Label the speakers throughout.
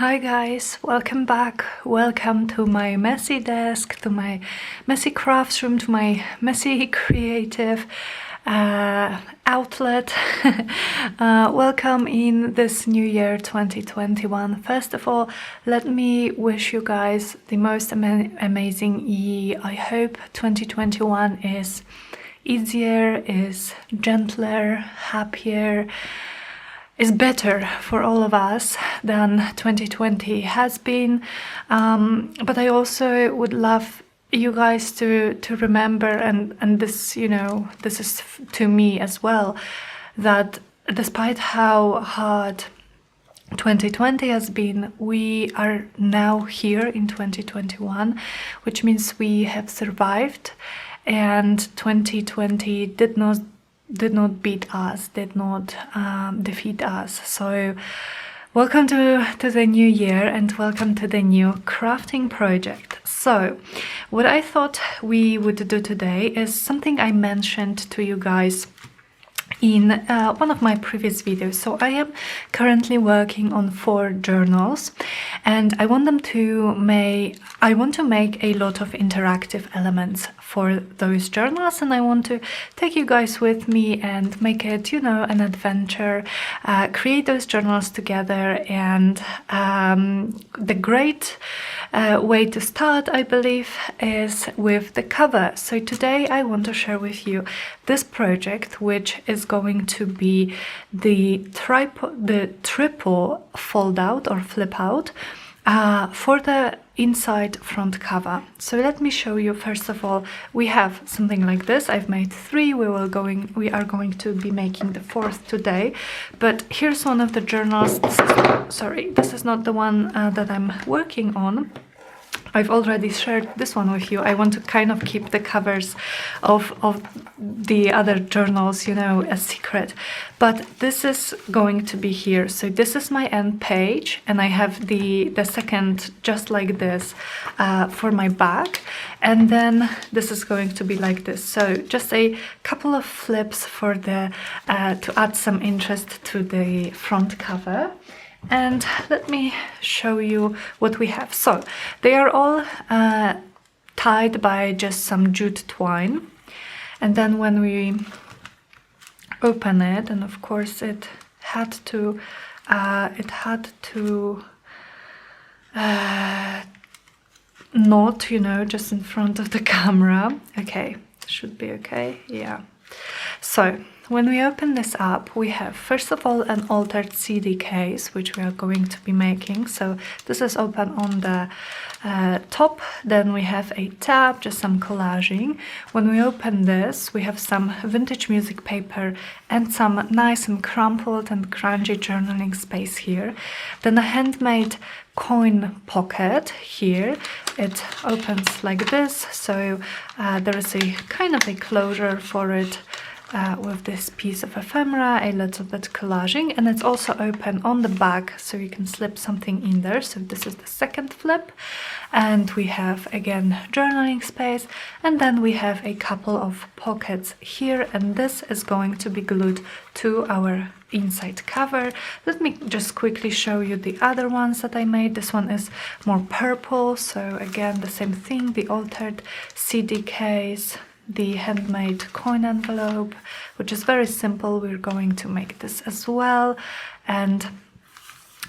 Speaker 1: Hi guys, welcome back. Welcome to my messy desk, to my messy crafts room, to my messy creative outlet. Welcome in this new year 2021. First of all, let me wish you guys the most amazing year. I hope 2021 is easier, is gentler, happier, is better for all of us than 2020 has been. But I also would love you guys to remember, and this, this is to me as well, that despite how hard 2020 has been, we are now here in 2021, which means we have survived, and 2020 did not beat us, did not defeat us. So welcome to the new year and welcome to the new crafting project. So what I thought we would do today is something I mentioned to you guys in one of my previous videos. So I am currently working on 4 journals, and I want to make a lot of interactive elements for those journals, and I want to take you guys with me and make it, an adventure, create those journals together. And the great way to start, I believe, is with the cover. So today I want to share with you this project, which is going to be the triple fold out or flip out for the inside front cover. So let me show you. First of all, we have something like this. I've made 3. We are going to be making the 4th today. But here's one of the journals. This is not the one that I'm working on. I've already shared this one with you. I want to kind of keep the covers of the other journals, a secret. But this is going to be here. So this is my end page, and I have the second just like this for my back. And then this is going to be like this. So just a couple of flips for to add some interest to the front cover. And let me show you what we have. So they are all tied by just some jute twine, and then when we open it, and of course it had to knot, just in front of the camera. Okay, should be okay. Yeah. So when we open this up, we have first of all an altered CD case, which we are going to be making. So this is open on the top. Then we have a tab, just some collaging. When we open this, we have some vintage music paper and some nice and crumpled and grungy journaling space here. Then a handmade coin pocket here. It opens like this, so there is a kind of a closure for it. With this piece of ephemera, a little bit collaging, and it's also open on the back, so you can slip something in there. So this is the second flip, and we have again journaling space, and then we have a couple of pockets here, and this is going to be glued to our inside cover. Let me just quickly show you the other ones that I made. This one is more purple, so again the same thing, the altered CD case, the handmade coin envelope, which is very simple. We're going to make this as well. And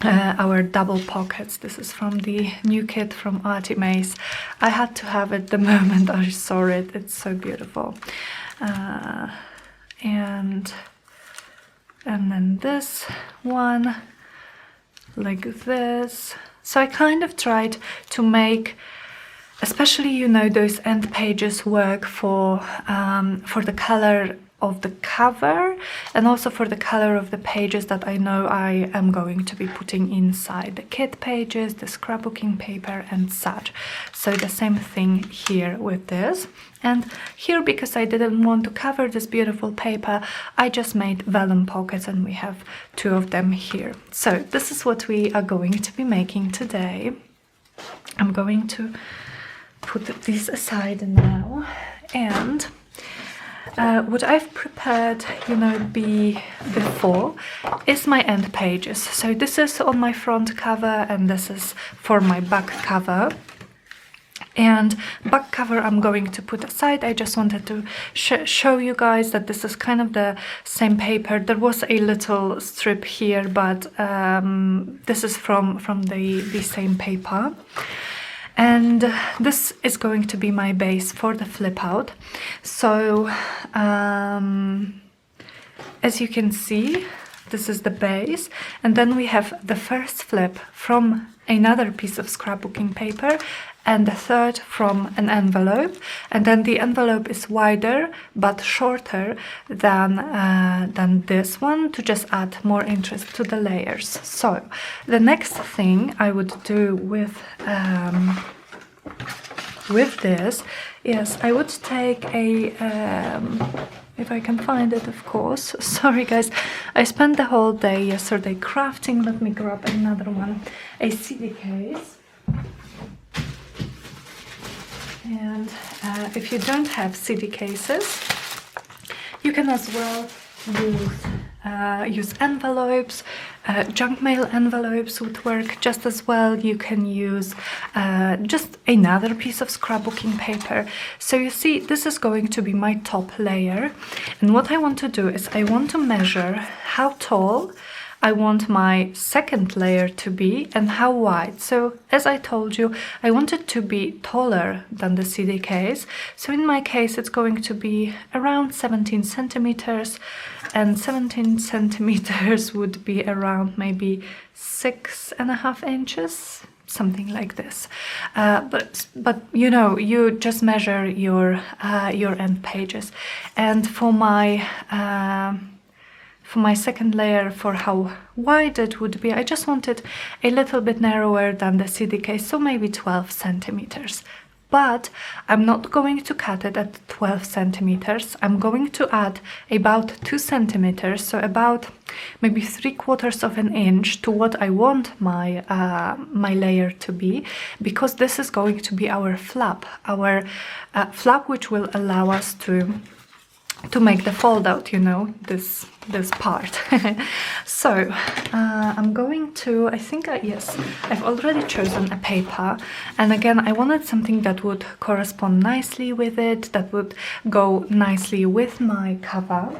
Speaker 1: our double pockets. This is from the new kit from Artimaze. I had to have it the moment I saw it. It's so beautiful. And then this one, like this. So I kind of tried to make, especially, those end pages work for the color of the cover, and also for the color of the pages that I know I am going to be putting inside the kit pages, the scrapbooking paper and such. So the same thing here with this. And here, because I didn't want to cover this beautiful paper, I just made vellum pockets, and we have 2 of them here. So this is what we are going to be making today. I'm going to put these aside now, and what I've prepared, you know, before is my end pages. So this is on my front cover and this is for my back cover. And back cover I'm going to put aside. I just wanted to show you guys that this is kind of the same paper. There was a little strip here, but this is from the same paper. And this is going to be my base for the flip out. So as you can see, this is the base, and then we have the first flip from another piece of scrapbooking paper and the third from an envelope, and then the envelope is wider but shorter than this one to just add more interest to the layers. So the next thing I would do with this is I would take a if I can find it, of course. Sorry guys, I spent the whole day yesterday crafting. Let me grab another one. A CD case. And if you don't have CD cases, you can as well use envelopes. Junk mail envelopes would work just as well. You can use just another piece of scrapbooking paper. So you see, this is going to be my top layer, and what I want to do is I want to measure how tall I want my second layer to be and how wide. So as I told you, I want it to be taller than the CD case. So in my case, it's going to be around 17 centimeters, and 17 centimeters would be around maybe 6.5 inches, something like this. But you know, you just measure your end pages. And for my second layer, for how wide it would be, I just want it a little bit narrower than the CD case, so maybe 12 centimeters. But I'm not going to cut it at 12 centimeters. I'm going to add about 2 centimeters, so about maybe 3/4 of an inch to what I want my my layer to be, because this is going to be our flap, which will allow us to make the fold out, you know, this part. So I'm going to, I think, yes, I've already chosen a paper, and again I wanted something that would correspond nicely with it, that would go nicely with my cover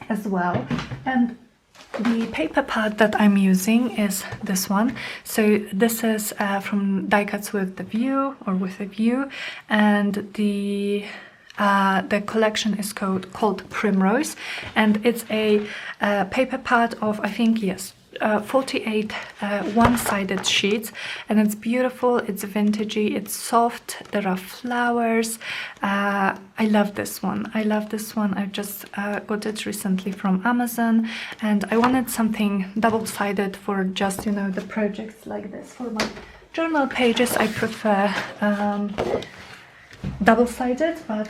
Speaker 1: as well. And the paper pad that I'm using is this one. So this is from Die Cuts with the View, or with a View, and the collection is called Primrose, and it's a paper pad of, I think, yes, 48 one-sided sheets, and it's beautiful, it's vintagey, it's soft, there are flowers. I love this one. I just got it recently from Amazon, and I wanted something double-sided for just, you know, the projects like this. For my journal pages I prefer double-sided, but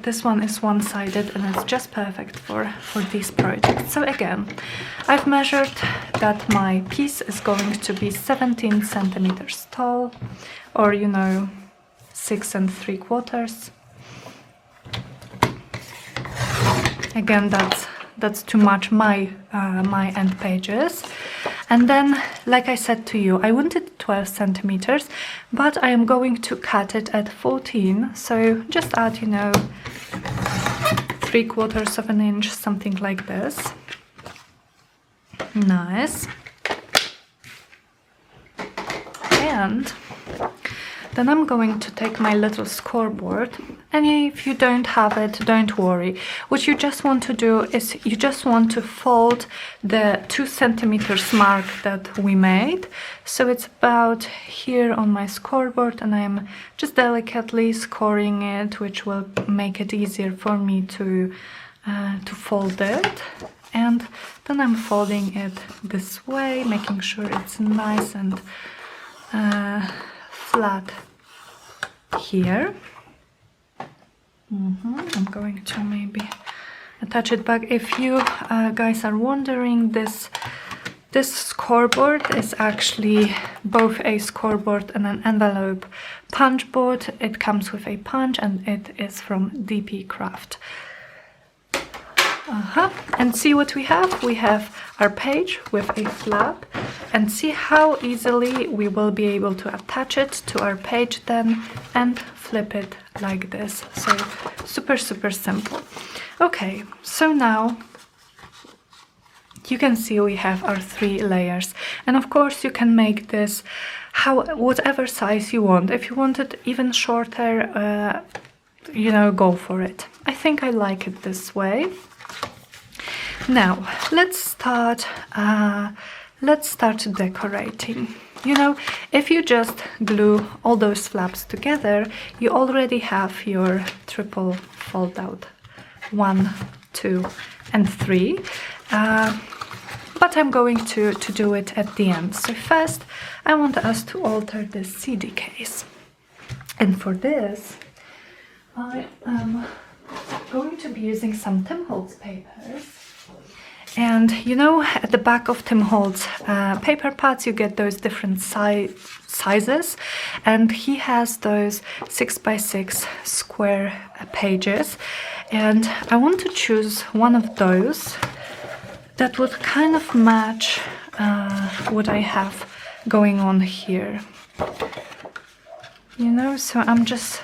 Speaker 1: this one is one-sided, and it's just perfect for these projects. So again, I've measured that my piece is going to be 17 centimeters tall, or, you know, 6 3/4. Again, that's too much my end pages. And then, like I said to you, I wanted 12 centimeters, but I am going to cut it at 14. So just add, you know, 3/4 of an inch, something like this. Nice. And then I'm going to take my little scoreboard, and if you don't have it, don't worry. What you just want to do is you just want to fold the 2 centimeters mark that we made. So it's about here on my scoreboard, and I'm just delicately scoring it, which will make it easier for me to fold it. And then I'm folding it this way, making sure it's nice and flat here. I'm going to maybe attach it back. If you guys are wondering, this This scoreboard is actually both a scoreboard and an envelope punch board. It comes with a punch and it is from DP Craft. And see what we have? We have our page with a flap, and see how easily we will be able to attach it to our page then and flip it like this. So super simple. Okay, so now you can see we have our 3 layers, and of course you can make this whatever size you want. If you want it even shorter, you know, go for it. I think I like it this way. Now let's start decorating. You know, if you just glue all those flaps together, you already have your triple fold out, 1, 2 and 3. But I'm going to do it at the end. So first I want us to alter this CD case, and for this I am going to be using some Tim Holtz papers. And you know, at the back of Tim Holtz paper pads you get those different sizes, and he has those 6x6 square pages, and I want to choose one of those that would kind of match what I have going on here. You know, so I'm just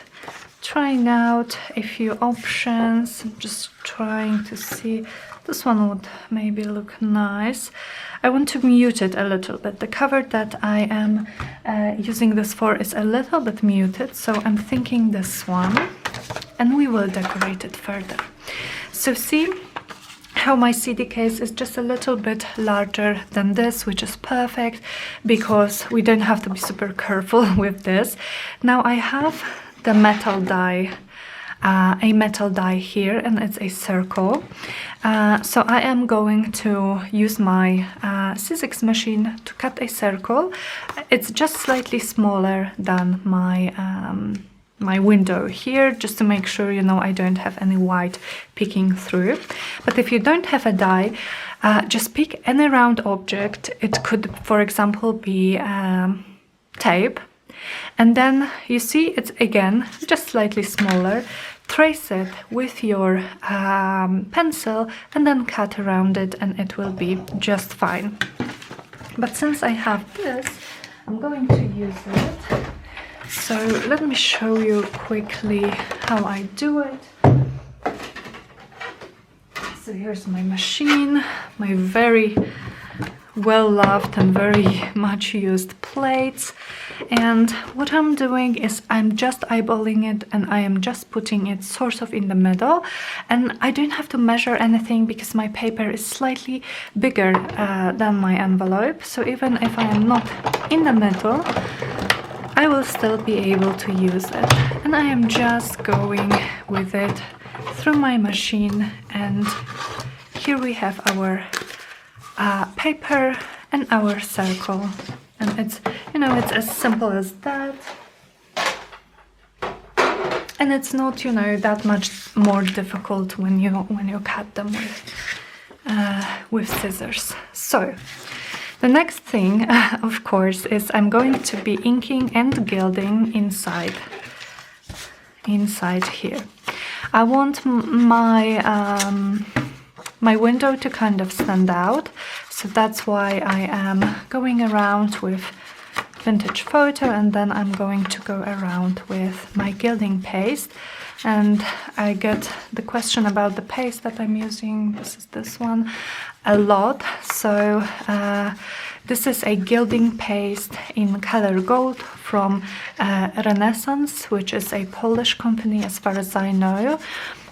Speaker 1: trying out a few options. I'm just trying to see. This one would maybe look nice. I want to mute it a little bit. The cover that I am using this for is a little bit muted, so I'm thinking this one, and we will decorate it further. So see how my CD case is just a little bit larger than this, which is perfect because we don't have to be super careful with this. Now I have the metal die, a metal die here, and it's a circle. So I am going to use my Sizzix machine to cut a circle. It's just slightly smaller than my my window here, just to make sure, you know, I don't have any white peeking through. But if you don't have a die, just pick any round object. It could, for example, be tape, and then you see it's again just slightly smaller. Trace it with your pencil and then cut around it, and it will be just fine. But since I have this, I'm going to use it. So let me show you quickly how I do it. So here's my machine, my very well loved and very much used plates, and what I'm doing is I'm just eyeballing it, and I am just putting it sort of in the middle, and I don't have to measure anything because my paper is slightly bigger than my envelope, so even if I am not in the middle, I will still be able to use it. And I am just going with it through my machine, and here we have our paper and our circle, and it's, you know, it's as simple as that, and it's not, you know, that much more difficult when you cut them with scissors. So the next thing, of course, is I'm going to be inking and gilding inside here. I want my window to kind of stand out, so that's why I am going around with vintage photo, and then I'm going to go around with my gilding paste. And I get the question about the paste that I'm using, this is this one, a lot. So this is a gilding paste in color gold from Renaissance, which is a Polish company as far as I know.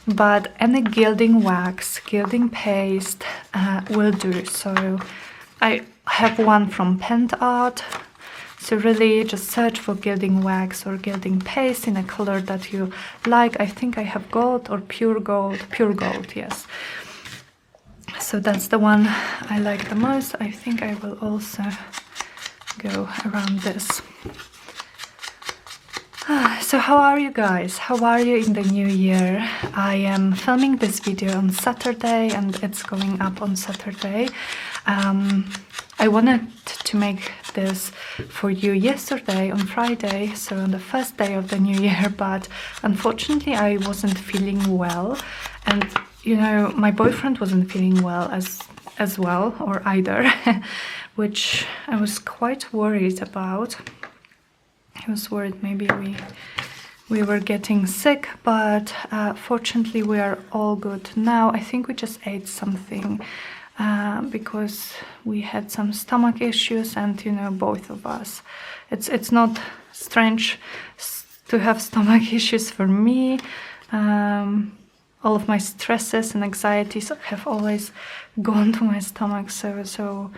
Speaker 1: But any gilding wax, gilding paste will do. So I have one from Pent Art. So really just search for gilding wax or gilding paste in a color that you like. I think I have gold or pure gold, yes. So that's the one I like the most. I think I will also go around this. So how are you guys? How are you in the new year? I am filming this video on Saturday, and it's going up on Saturday. I I wanted to make this for you yesterday on Friday, so on the first day of the new year, but unfortunately I wasn't feeling well, and you know, my boyfriend wasn't feeling well as well, or either, which I was quite worried about. I was worried maybe we were getting sick, but fortunately we are all good now. I think we just ate something because we had some stomach issues, and you know, both of us, it's not strange to have stomach issues for me. All of my stresses and anxieties have always gone to my stomach, so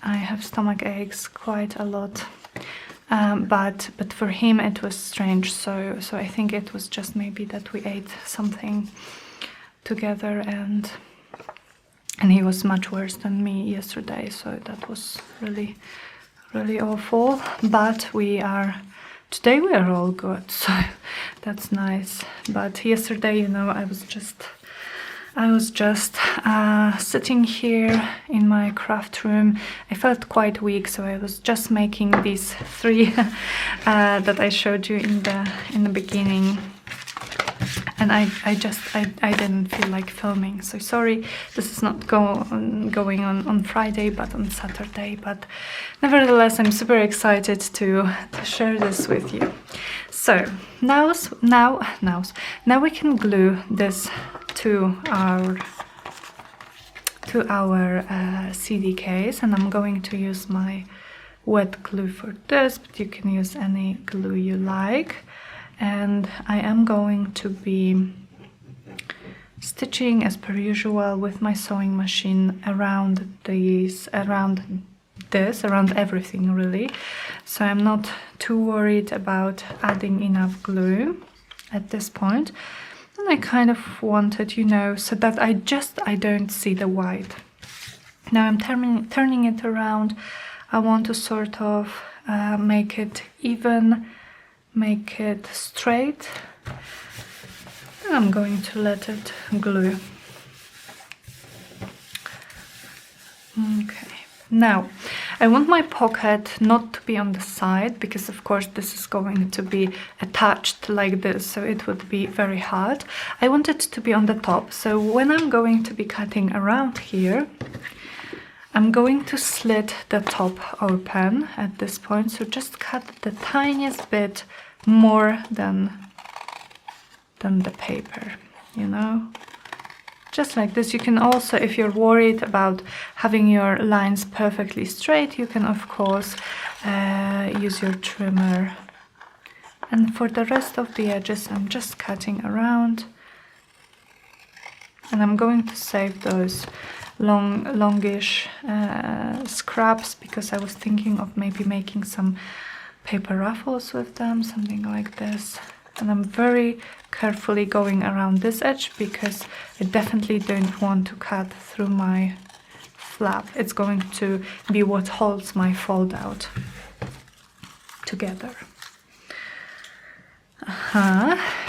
Speaker 1: I have stomach aches quite a lot. But for him it was strange, so I think it was just maybe that we ate something together, and he was much worse than me yesterday, so that was really, really awful. But today we are all good, so that's nice. But yesterday, you know, I was just sitting here in my craft room. I felt quite weak, so I was just making these 3 that I showed you in the beginning. And I didn't feel like filming, so sorry this is not going on Friday but on Saturday, but nevertheless I'm super excited to share this with you. So now we can glue this to our CD case, and I'm going to use my wet glue for this, but you can use any glue you like. And I am going to be stitching as per usual with my sewing machine around everything really, so I'm not too worried about adding enough glue at this point. And I kind of wanted, you know, so that I don't see the white. Now I'm turning it around. I want to sort of make it even, make it straight, and I'm going to let it glue. Okay, now I want my pocket not to be on the side, because of course this is going to be attached like this, so it would be very hard. I want it to be on the top, so when I'm going to be cutting around here, I'm going to slit the top open at this point, so just cut the tiniest bit more than the paper, you know, just like this. You can also, if you're worried about having your lines perfectly straight, you can of course use your trimmer. And for the rest of the edges I'm just cutting around, and I'm going to save those longish scraps, because I was thinking of maybe making some paper ruffles with them, something like this. And I'm very carefully going around this edge, because I definitely don't want to cut through my flap. It's going to be what holds my fold out together.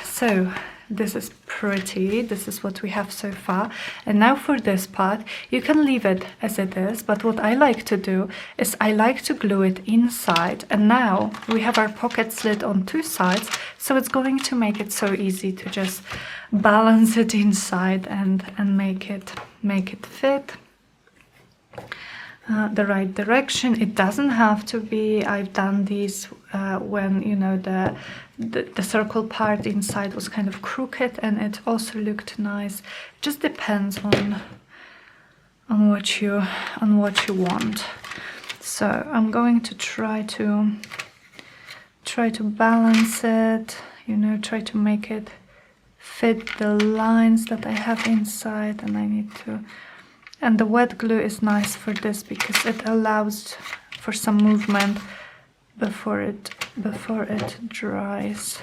Speaker 1: So this is pretty, this is what we have so far. And now for this part, you can leave it as it is, but what I like to do is I like to glue it inside. And now we have our pocket slit on 2 sides, so it's going to make it so easy to just balance it inside and make it fit the right direction. It doesn't have to be. I've done these when, you know, the circle part inside was kind of crooked and it also looked nice. It just depends on what you want. So I'm going to try to balance it, you know, try to make it fit the lines that I have inside, and I need to. And the wet glue is nice for this because it allows for some movement before it dries.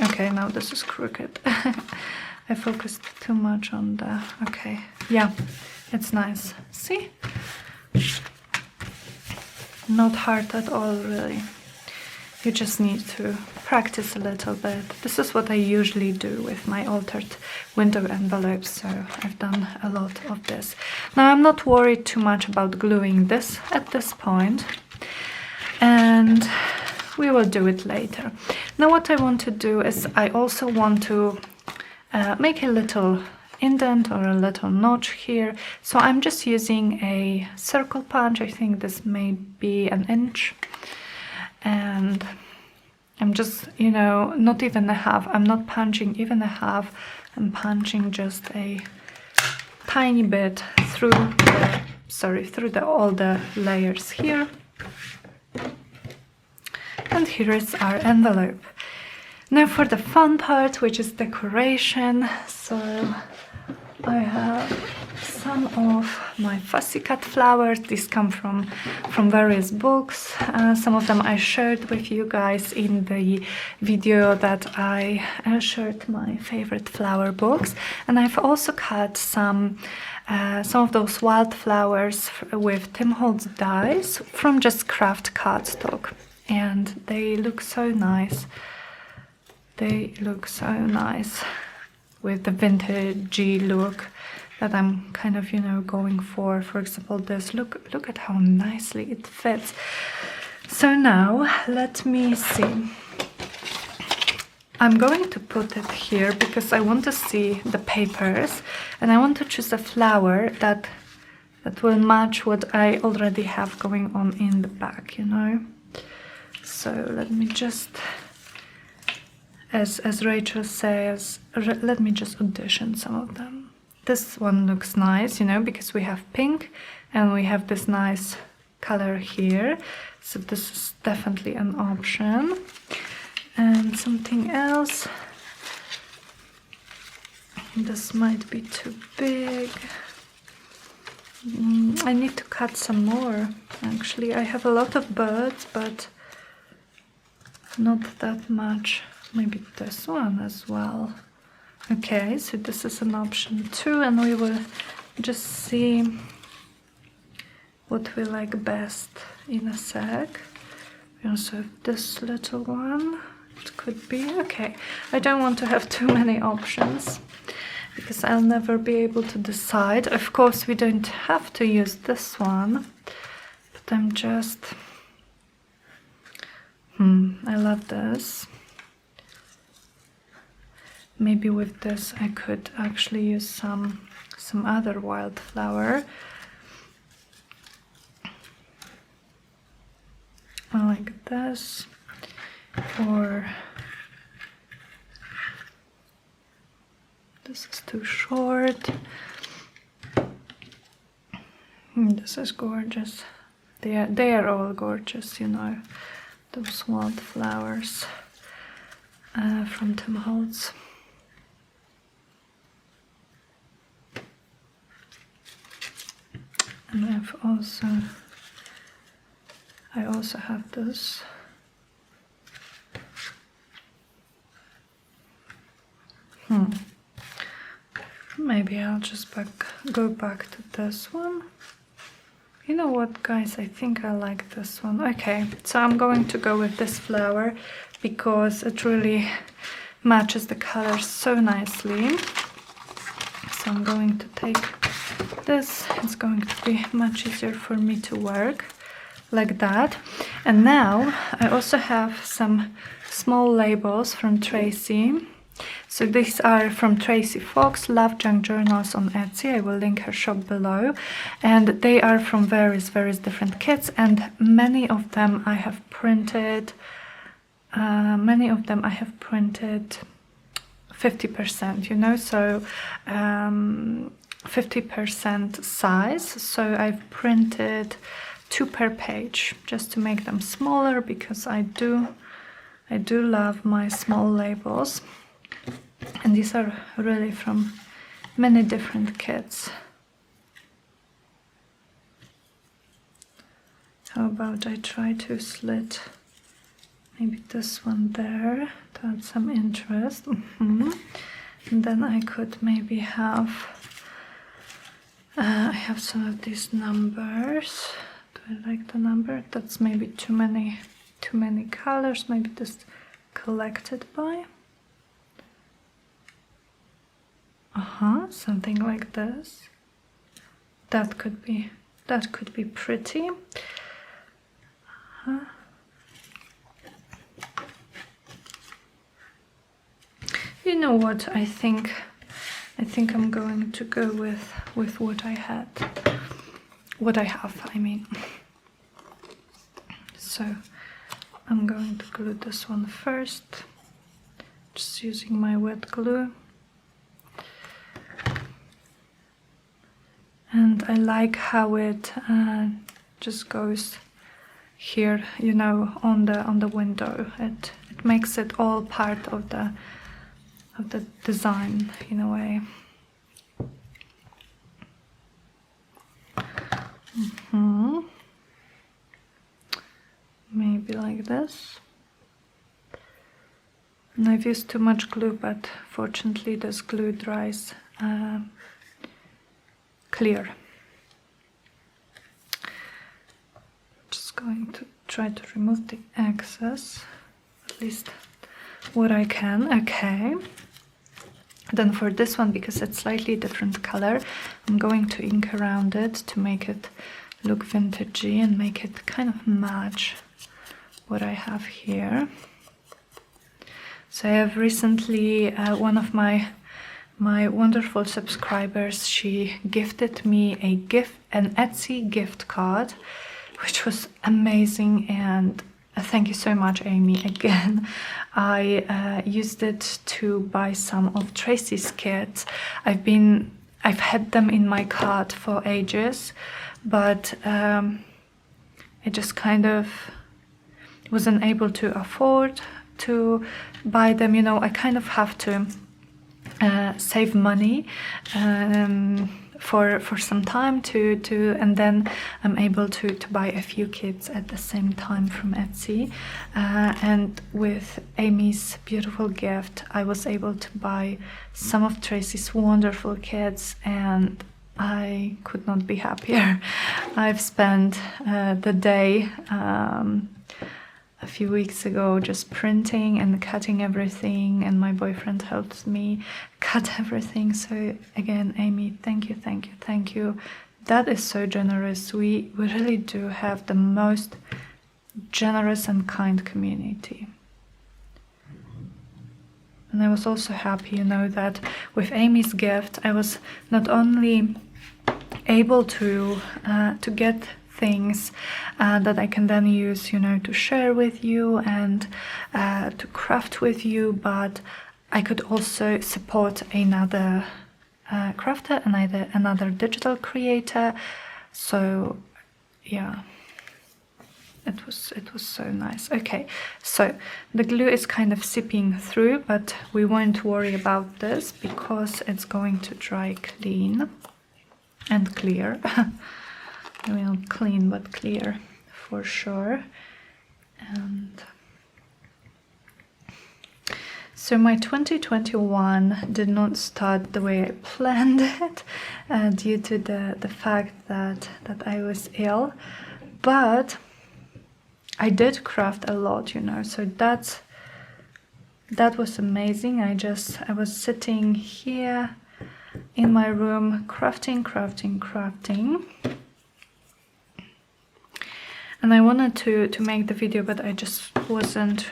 Speaker 1: Okay, now this is crooked. I focused too much on the. Okay, yeah, it's nice. See? Not hard at all, really. You just need to practice a little bit. This is what I usually do with my altered window envelopes, so I've done a lot of this. Now I'm not worried too much about gluing this at this point, and we will do it later. Now what I want to do is I also want to make a little indent or a little notch here, so I'm just using a circle punch. I think this may be 1 inch, and I'm just, you know, not even a half. I'm not punching even a half. I'm punching just a tiny bit through all the layers here. And here is our envelope. Now for the fun part, which is decoration. So I have some of my fussy cut flowers. These come from various books. Some of them I shared with you guys in the video that I shared my favorite flower books. And I've also cut some of those wildflowers with Tim Holtz dies from just craft cardstock. And they look so nice. They look so nice with the vintagey look that I'm kind of, you know, going for. For example, this, look at how nicely it fits. So now, let me see. I'm going to put it here because I want to see the papers, and I want to choose a flower that will match what I already have going on in the back, you know. So let me just, as Rachel says, let me just audition some of them. This one looks nice, you know, because we have pink and we have this nice color here. So this is definitely an option. And something else. This might be too big. I need to cut some more. Actually, I have a lot of birds, but not that much. Maybe this one as well. Okay, so this is an option too, and we will just see what we like best in a sec. We also have this little one. It could be okay. I don't want to have too many options because I'll never be able to decide. Of course, we don't have to use this one, but I'm just I love this. Maybe with this I could actually use some other wildflower. Like this, or this is too short. This is gorgeous. They are all gorgeous, you know, those wildflowers from Tim Holtz. And I also have this. Maybe I'll just go back to this one. You know what, guys? I think I like this one. Okay, so I'm going to go with this flower because it really matches the colors so nicely. So I'm going to take this. It's going to be much easier for me to work like that. And now I also have some small labels from Tracy. So these are from Tracy Fox, Love Junk Journals on Etsy. I will link her shop below. And they are from various different kits, and many of them I have printed 50%, you know, so 50% size. So I've printed 2 per page just to make them smaller, because I do love my small labels. And these are really from many different kits. How about I try to slit maybe this one there to add some interest. And then I could maybe have I have some of these numbers. Do I like the number? That's maybe too many colors. Maybe this collected by. Something like this. That could be pretty. You know what? I think I'm going to go with what I have. I mean. So I'm going to glue this one first, just using my wet glue. And I like how it just goes here, you know, on the window. It makes it all part of the design in a way. Maybe like this. And I've used too much glue, but fortunately this glue dries clear. Just going to try to remove the excess, at least what I can. Okay. Then for this one, because it's slightly different color, I'm going to ink around it to make it look vintagey and make it kind of match what I have here. So I have recently, one of my wonderful subscribers, she gifted me an Etsy gift card, which was amazing, and thank you so much, Amy, again. I used it to buy some of Tracy's kits. I've had them in my cart for ages, but I just kind of wasn't able to afford to buy them. You know, I kind of have to save money for some time and then I'm able to buy a few kits at the same time from Etsy, and with Amy's beautiful gift I was able to buy some of Tracy's wonderful kits, and I could not be happier. I've spent the day a few weeks ago just printing and cutting everything, and my boyfriend helped me cut everything. So again, Amy, thank you. That is so generous. We really do have the most generous and kind community. And I was also happy, you know, that with Amy's gift I was not only able to get things that I can then use, you know, to share with you and to craft with you, but I could also support another crafter and another digital creator. So yeah, it was so nice. Okay, so the glue is kind of seeping through, but we won't worry about this because it's going to dry clean and clear. Well, clean but clear for sure. And so my 2021 did not start the way I planned it, due to the fact that I was ill, but I did craft a lot, you know, so that was amazing. I was sitting here in my room crafting. And I wanted to make the video, but I just wasn't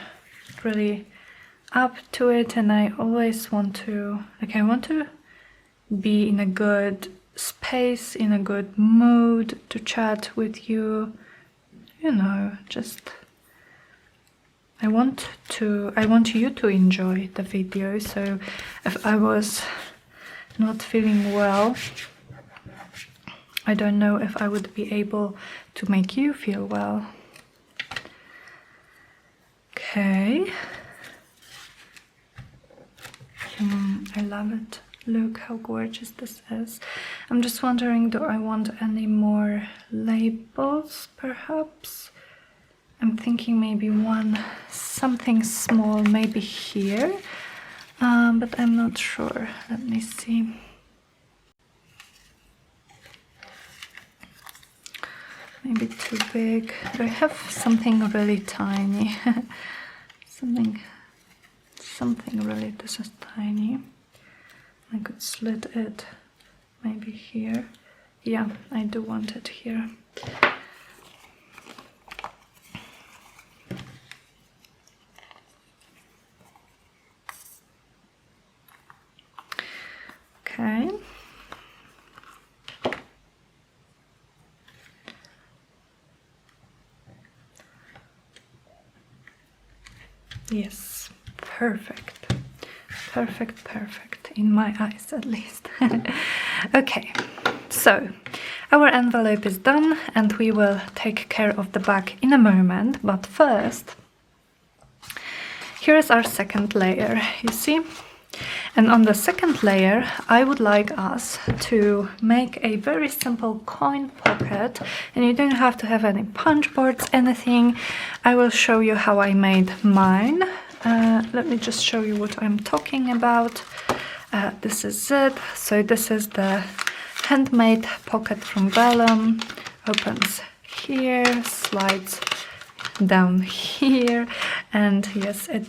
Speaker 1: really up to it, and I always want to, like, I want to be in a good space, in a good mood to chat with you, you know, just I want you to enjoy the video. So if I was not feeling well, I don't know if I would be able to make you feel well. Okay. I love it. Look how gorgeous this is. I'm just wondering, do I want any more labels, perhaps? I'm thinking maybe something small, maybe here, but I'm not sure. Let me see. Maybe too big. Do I have something really tiny? Something something really, this is tiny. I could slit it maybe here. Yeah, I do want it here. Okay. Yes, perfect. Perfect, perfect. In my eyes, at least. Okay, so our envelope is done and we will take care of the back in a moment. But first, here is our second layer, you see? And on the second layer, I would like us to make a very simple coin pocket, and you don't have to have any punch boards, anything. I will show you how I made mine. Let me just show you what I'm talking about. This is it. So this is the handmade pocket from vellum. Opens here, slides down here, and yes, and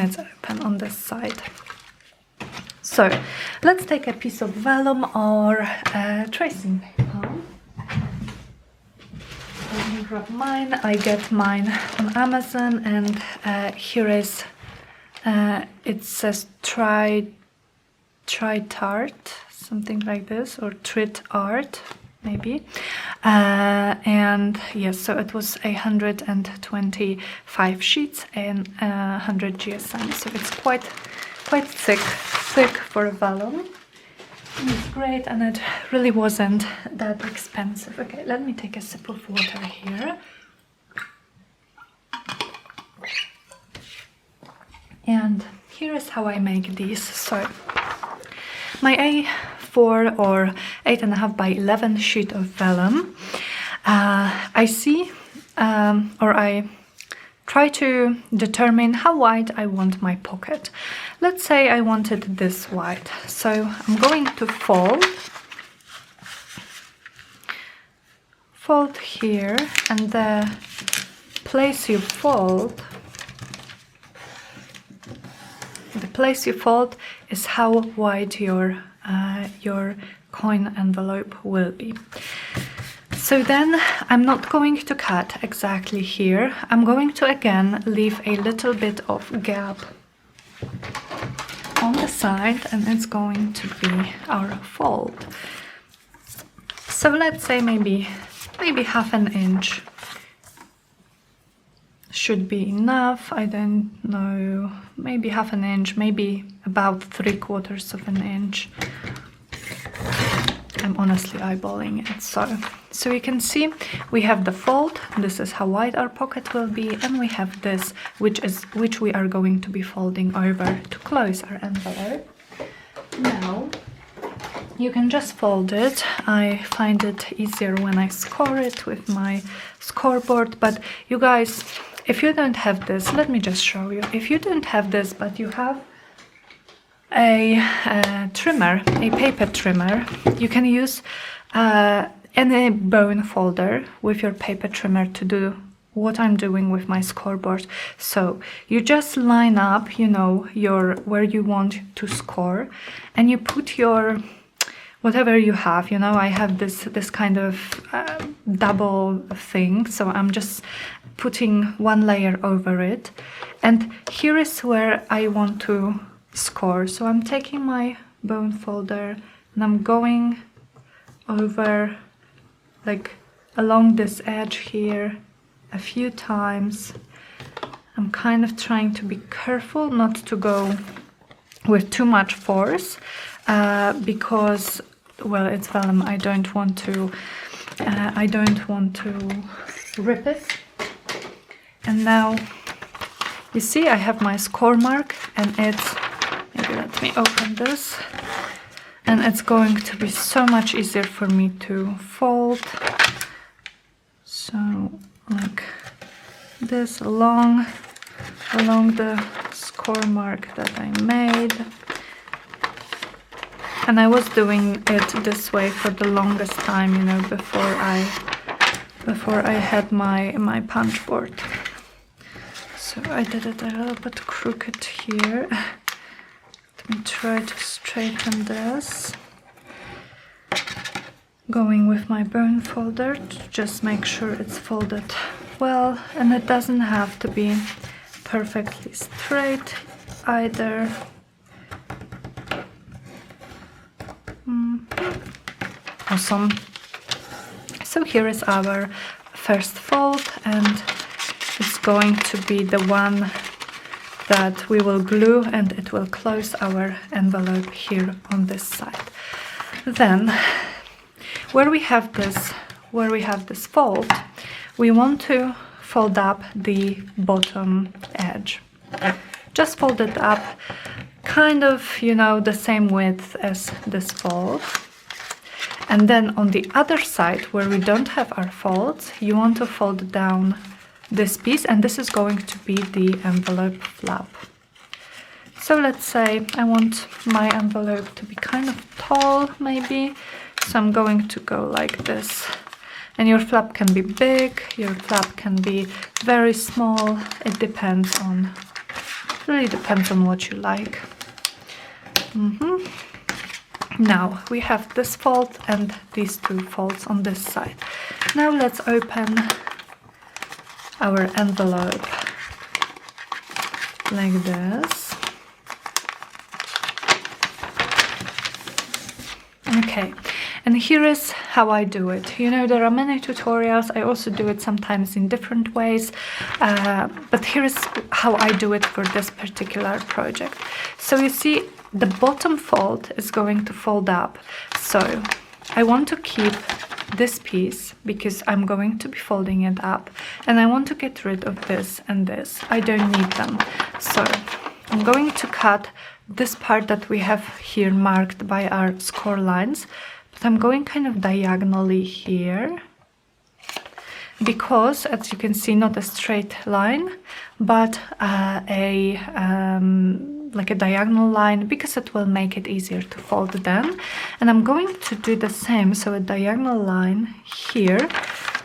Speaker 1: it's open on this side. So let's take a piece of vellum or tracing paper. Let me grab mine. I get mine on Amazon, and here is it says Tattered, something like this, or Trit Art maybe. And yes, so it was 125 sheets and 100 GSM, so it's quite thick for a vellum. It's great, and it really wasn't that expensive. Okay, let me take a sip of water here. And here is how I make these. So my A4 or 8.5 by 11 sheet of vellum, I see, or I try to determine how wide I want my pocket. Let's say I want it this wide. So I'm going to fold here, and the place you fold is how wide your coin envelope will be. So then I'm not going to cut exactly here. I'm going to again leave a little bit of gap on the side, and it's going to be our fold. So let's say maybe half an inch should be enough. I don't know, maybe half an inch, maybe about 3/4 of an inch. I'm honestly eyeballing it. So you can see we have the fold. This is how wide our pocket will be, and we have this, which we are going to be folding over to close our envelope. Now you can just fold it. I find it easier when I score it with my scoreboard, but you guys, if you don't have this, let me just show you. If you don't have this, but you have a trimmer, a paper trimmer, you can use any bone folder with your paper trimmer to do what I'm doing with my scoreboard. So you just line up, you know, where you want to score, and you put your whatever you have. You know, I have this kind of double thing, so I'm just putting one layer over it, and here is where I want to score. So I'm taking my bone folder and I'm going over, like, along this edge here a few times. I'm kind of trying to be careful not to go with too much force, because, well, it's vellum. I don't want to rip it. And now you see I have my score mark, and it's, maybe let me open this, and it's going to be so much easier for me to fold. So like this along the score mark that I made. And I was doing it this way for the longest time, you know, before I had my punch board. So I did it a little bit crooked here. Let me try to straighten this. Going with my bone folder to just make sure it's folded well, and it doesn't have to be perfectly straight either. Awesome. So here is our first fold, and it's going to be the one that we will glue, and it will close our envelope here on this side. Then where we have this fold, we want to fold up the bottom edge. Just fold it up kind of, you know, the same width as this fold. And then on the other side, where we don't have our folds, you want to fold down this piece, and this is going to be the envelope flap. So let's say I want my envelope to be kind of tall, maybe. So I'm going to go like this. And your flap can be big, your flap can be very small. It depends on, really depends on what you like. Now we have this fold and these two folds on this side. Now let's open our envelope like this. Okay, and here is how I do it. You know, there are many tutorials. I also do it sometimes in different ways, but here is how I do it for this particular project. So you see, the bottom fold is going to fold up. So I want to keep this piece because I'm going to be folding it up, and I want to get rid of this and this. I don't need them. So I'm going to cut this part that we have here marked by our score lines, but I'm going kind of diagonally here, because as you can see, not a straight line, but like a diagonal line, because it will make it easier to fold then. And I'm going to do the same, so a diagonal line here,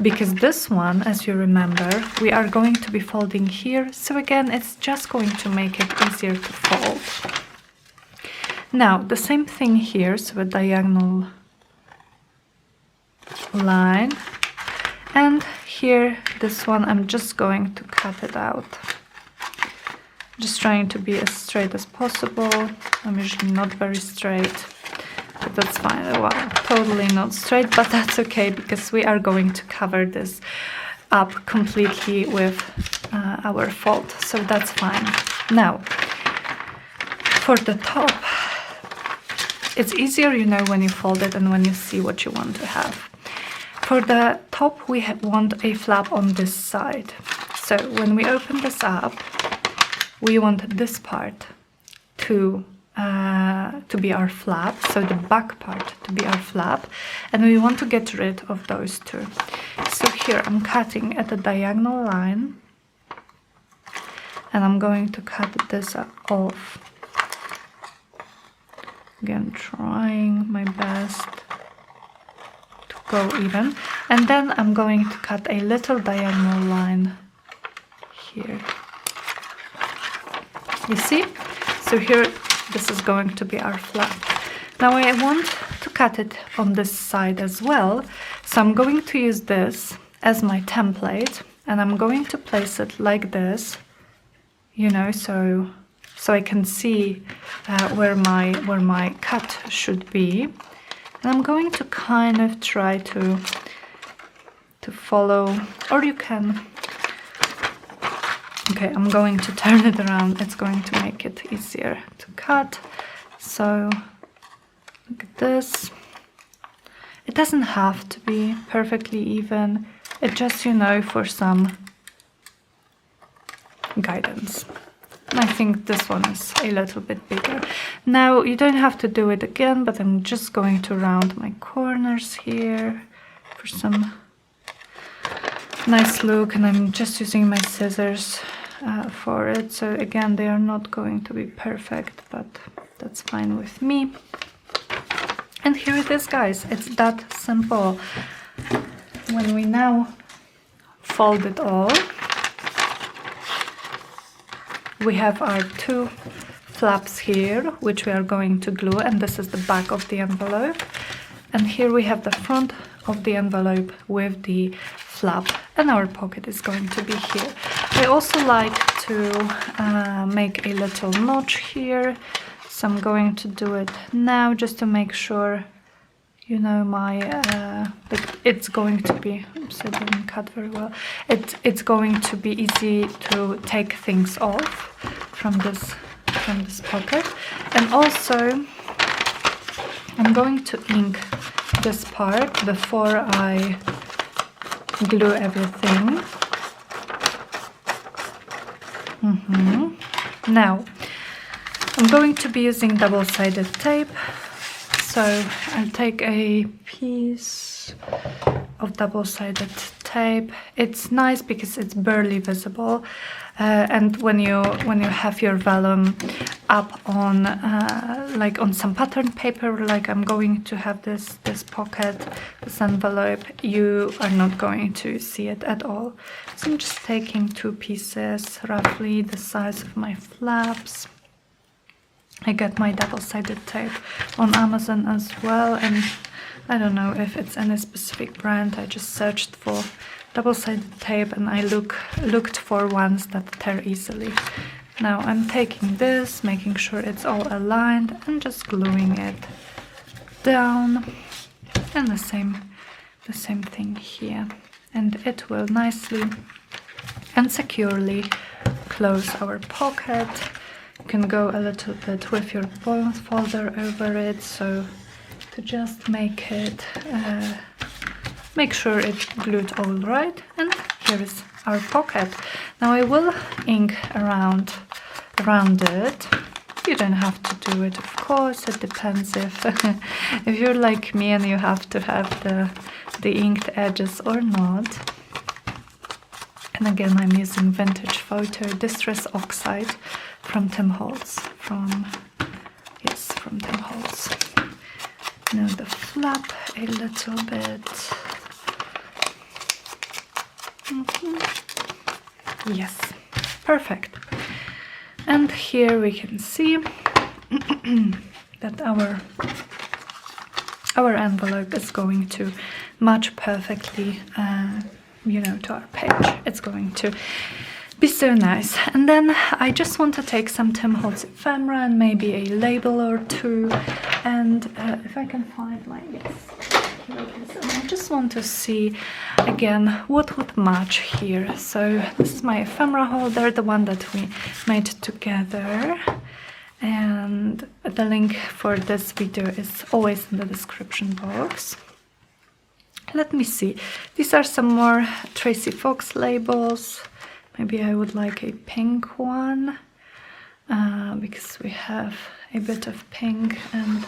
Speaker 1: because this one, as you remember, we are going to be folding here, so again it's just going to make it easier to fold. Now the same thing here, so a diagonal line, and here this one I'm just going to cut it out. Just trying to be as straight as possible. I'm usually not very straight, but that's fine. Well, totally not straight, but that's okay, because we are going to cover this up completely with our fold, so that's fine. Now, for the top, it's easier, you know, when you fold it and when you see what you want to have. For the top, we want a flap on this side. So when we open this up, we want this part to be our flap, so the back part to be our flap, and we want to get rid of those two. So here I'm cutting at a diagonal line, and I'm going to cut this off. Again, trying my best to go even, and then I'm going to cut a little diagonal line here. You see? So here, this is going to be our flap. Now I want to cut it on this side as well, so I'm going to use this as my template, and I'm going to place it like this, you know, so I can see where my cut should be. And I'm going to kind of try to follow, or you can. Okay, I'm going to turn it around. It's going to make it easier to cut. So look at this. It doesn't have to be perfectly even. It just, you know, for some guidance. I think this one is a little bit bigger. Now you don't have to do it again, but I'm just going to round my corners here for some nice look, and I'm just using my scissors for it. So again, they are not going to be perfect, but that's fine with me. And here it is, guys. It's that simple. When we now fold it all, we have our two flaps here, which we are going to glue, and this is the back of the envelope. And here we have the front of the envelope with the flap, and our pocket is going to be here. I also like to make a little notch here, so I'm going to do it now just to make sure, you know, my it's going to be, oops, I didn't cut very well. It's going to be easy to take things off from this pocket. And also I'm going to ink this part before I glue everything. Now I'm going to be using double-sided tape, so I'll take a piece of double-sided tape. It's nice because it's barely visible, and when you have your vellum up on like on some pattern paper, like I'm going to have this pocket, this envelope, you are not going to see it at all. So I'm just taking two pieces, roughly the size of my flaps. I got my double-sided tape on Amazon as well, and I don't know if it's any specific brand. I just searched for double-sided tape and I looked for ones that tear easily. Now I'm taking this, making sure it's all aligned, and just gluing it down, and the same thing here, and it will nicely and securely close our pocket. You can go a little bit with your bone folder over it, so to just make sure it's glued all right. And here is our pocket. Now I will ink around it. You don't have to do it, of course. It depends if if you're like me and you have to have the inked edges or not. And again, I'm using Vintage Photo Distress Oxide from Tim Holtz. From Tim Holtz. Now the flap a little bit. Yes, perfect. And here we can see that our envelope is going to match perfectly, you know, to our page. It's going to be so nice. And then I just want to take some Tim Holtz ephemera and maybe a label or two. And if I can find my, yes, here it is. And I just want to see again what would match here. So this is my ephemera holder, the one that we made together. And the link for this video is always in the description box. Let me see. These are some more Tracy Fox labels. Maybe I would like a pink one, because we have a bit of pink, and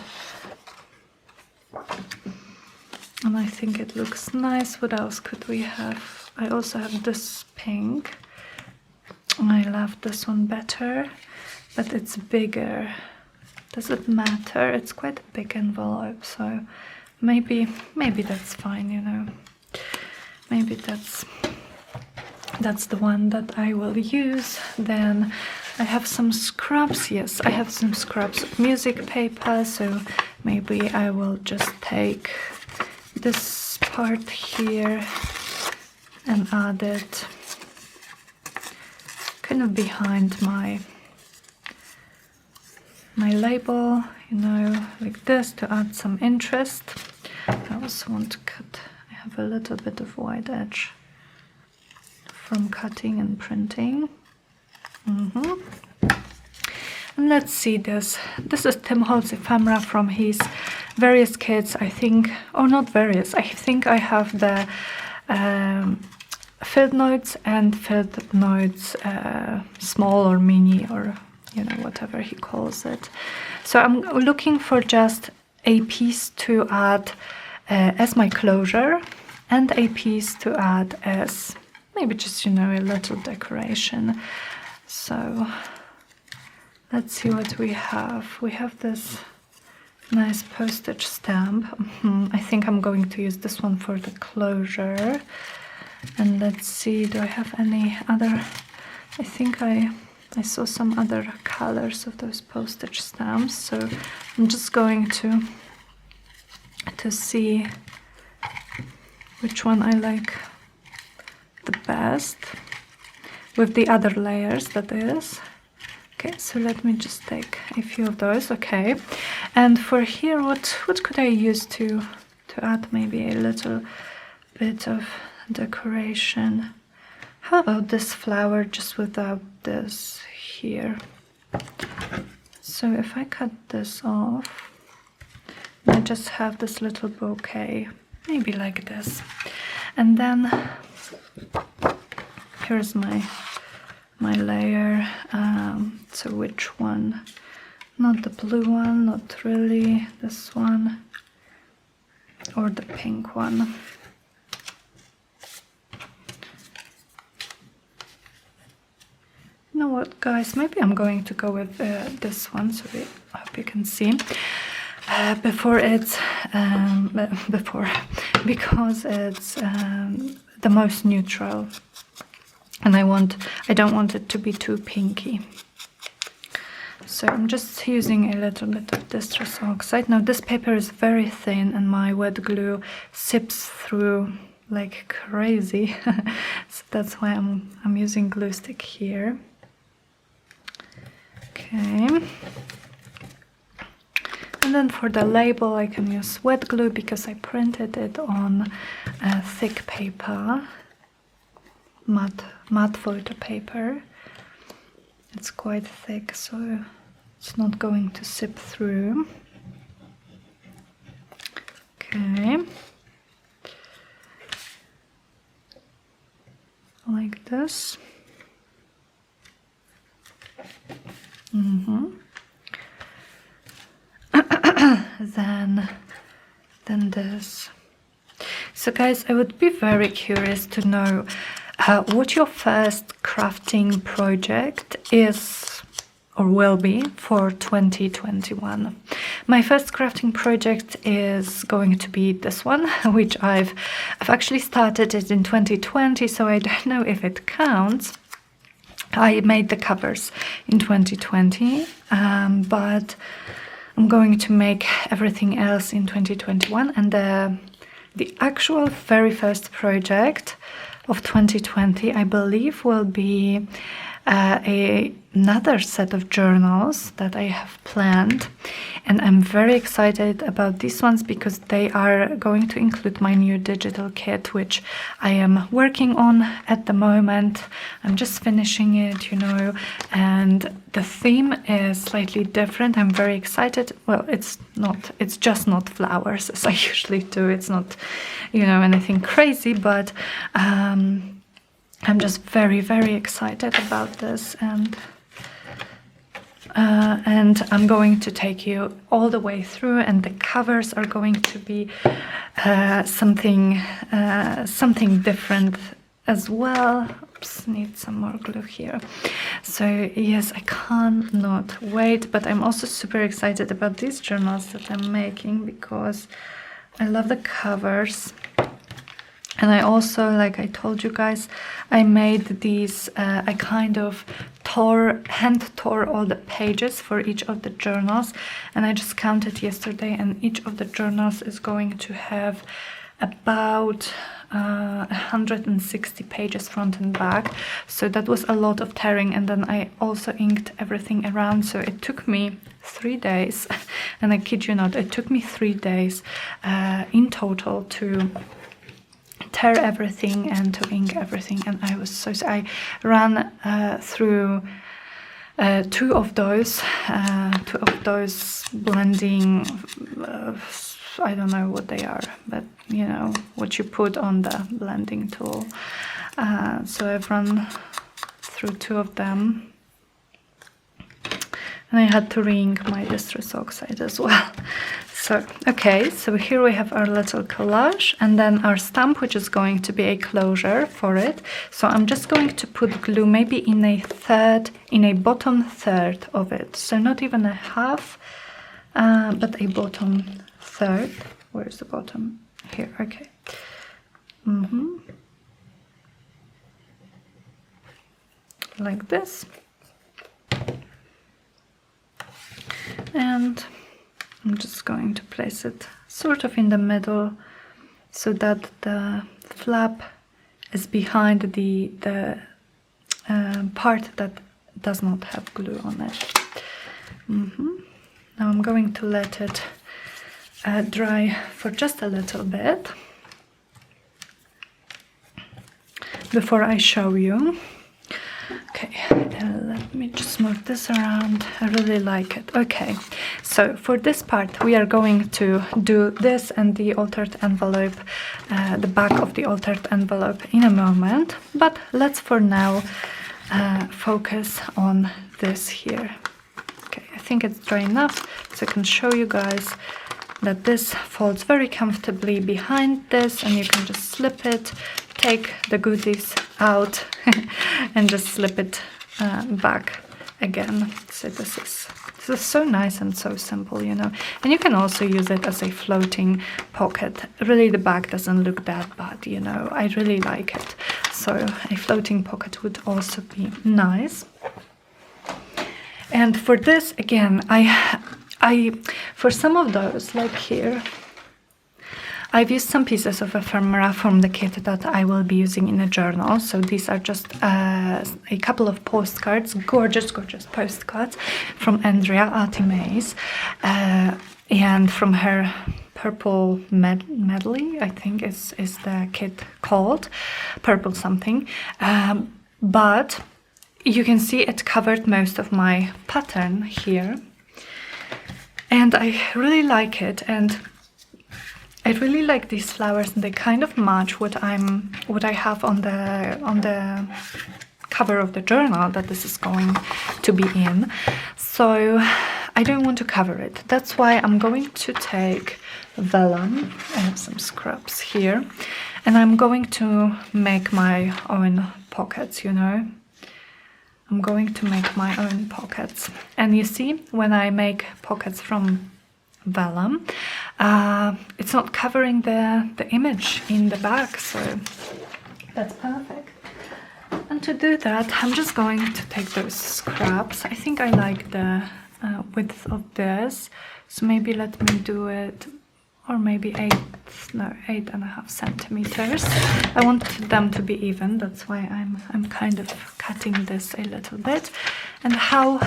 Speaker 1: I think it looks nice. What else could we have? I also have this pink. I love this one better, but it's bigger. Does it matter? It's quite a big envelope, so maybe that's fine, you know. Maybe that's the one that I will use. Then I have some scraps. Yes, I have some scraps of music paper, so maybe I will just take this part here and add it kind of behind my label, you know, like this, to add some interest. I also want to cut, I have a little bit of white edge from cutting and printing. And let's see this. This is Tim Holtz ephemera from his various kits, I think, or not various. I think I have the filled notes and filled notes small or mini, or you know, whatever he calls it. So I'm looking for just a piece to add as my closure, and a piece to add as maybe just, you know, a little decoration. So let's see what we have. We have this nice postage stamp. I think I'm going to use this one for the closure. And let's see, do I have any other? I think I I saw some other colors of those postage stamps, so I'm just going to see which one I like the best with the other layers, that is. Okay, so let me just take a few of those. Okay, and for here, what could I use to add maybe a little bit of decoration? How about this flower just without this here? So if I cut this off, I just have this little bouquet, maybe like this. And then here's my layer. So which one? Not the blue one, not really. This one or the pink one. You know what, guys, maybe I'm going to go with this one, so I hope you can see. Because it's the most neutral, and I don't want it to be too pinky. So I'm just using a little bit of distress oxide. Now this paper is very thin and my wet glue sips through like crazy. So that's why I'm using glue stick here. Okay. And then for the label I can use wet glue because I printed it on thick paper, matte photo paper. It's quite thick, so it's not going to sip through. Okay. Like this. Then this. So guys, I would be very curious to know what your first crafting project is or will be for 2021. My first crafting project is going to be this one, which I've actually started it in 2020, so I don't know if it counts. I made the covers in 2020, but I'm going to make everything else in 2021, and the actual very first project of 2020, I believe, will be another set of journals that I have planned, and I'm very excited about these ones because they are going to include my new digital kit, which I am working on at the moment. I'm just finishing it, you know, and the theme is slightly different. I'm very excited. Well, it's just not flowers as I usually do. It's not, you know, anything crazy, but I'm just very, very excited about this, and I'm going to take you all the way through, and the covers are going to be something different as well. Oops, need some more glue here. So yes, I cannot wait, but I'm also super excited about these journals that I'm making because I love the covers. And I also, like I told you guys, I made these, I kind of hand tore all the pages for each of the journals, and I just counted yesterday, and each of the journals is going to have about 160 pages front and back. So that was a lot of tearing, and then I also inked everything around, so it took me 3 days, and I kid you not, it took me 3 days in total to tear everything and to ink everything, and I was so I ran through two of those blending I don't know what they are, but you know what you put on the blending tool. So I've run through 2 of them, and I had to re-ink my distress oxide as well. So, okay, so here we have our little collage, and then our stamp, which is going to be a closure for it. So I'm just going to put glue maybe in a bottom third of it. So not even a half, but a bottom third. Where's the bottom? Here, okay. Like this. And I'm just going to place it sort of in the middle so that the flap is behind the part that does not have glue on it. Now I'm going to let it dry for just a little bit before I show you. Okay, let me just move this around. I really like it. Okay, so for this part we are going to do this and the altered envelope, the back of the altered envelope in a moment, but let's for now focus on this here. Okay, I think it's dry enough so I can show you guys that this folds very comfortably behind this, and you can just slip it, take the goodies out and just slip it back again. So this is so nice and so simple, you know. And you can also use it as a floating pocket. Really, the back doesn't look that bad, you know. I really like it. So a floating pocket would also be nice. And for this, again, I for some of those, like here, I've used some pieces of ephemera from the kit that I will be using in a journal. So these are just a couple of postcards, gorgeous, gorgeous postcards from Andrea Artimaze, and from her Purple Medley, I think is the kit called, Purple something. But you can see it covered most of my pattern here. And I really like it, and I really like these flowers, and they kind of match what I have on the cover of the journal that this is going to be in. So I don't want to cover it. That's why I'm going to take vellum. I have some scraps here, and I'm going to make my own pockets, you know. I'm going to make my own pockets. And you see, when I make pockets from vellum, it's not covering the image in the back, so that's perfect. And to do that, I'm just going to take those scraps. I think I like the width of this, so maybe let me do it, or maybe 8.5 centimeters. I want them to be even, that's why I'm kind of cutting this a little bit. And how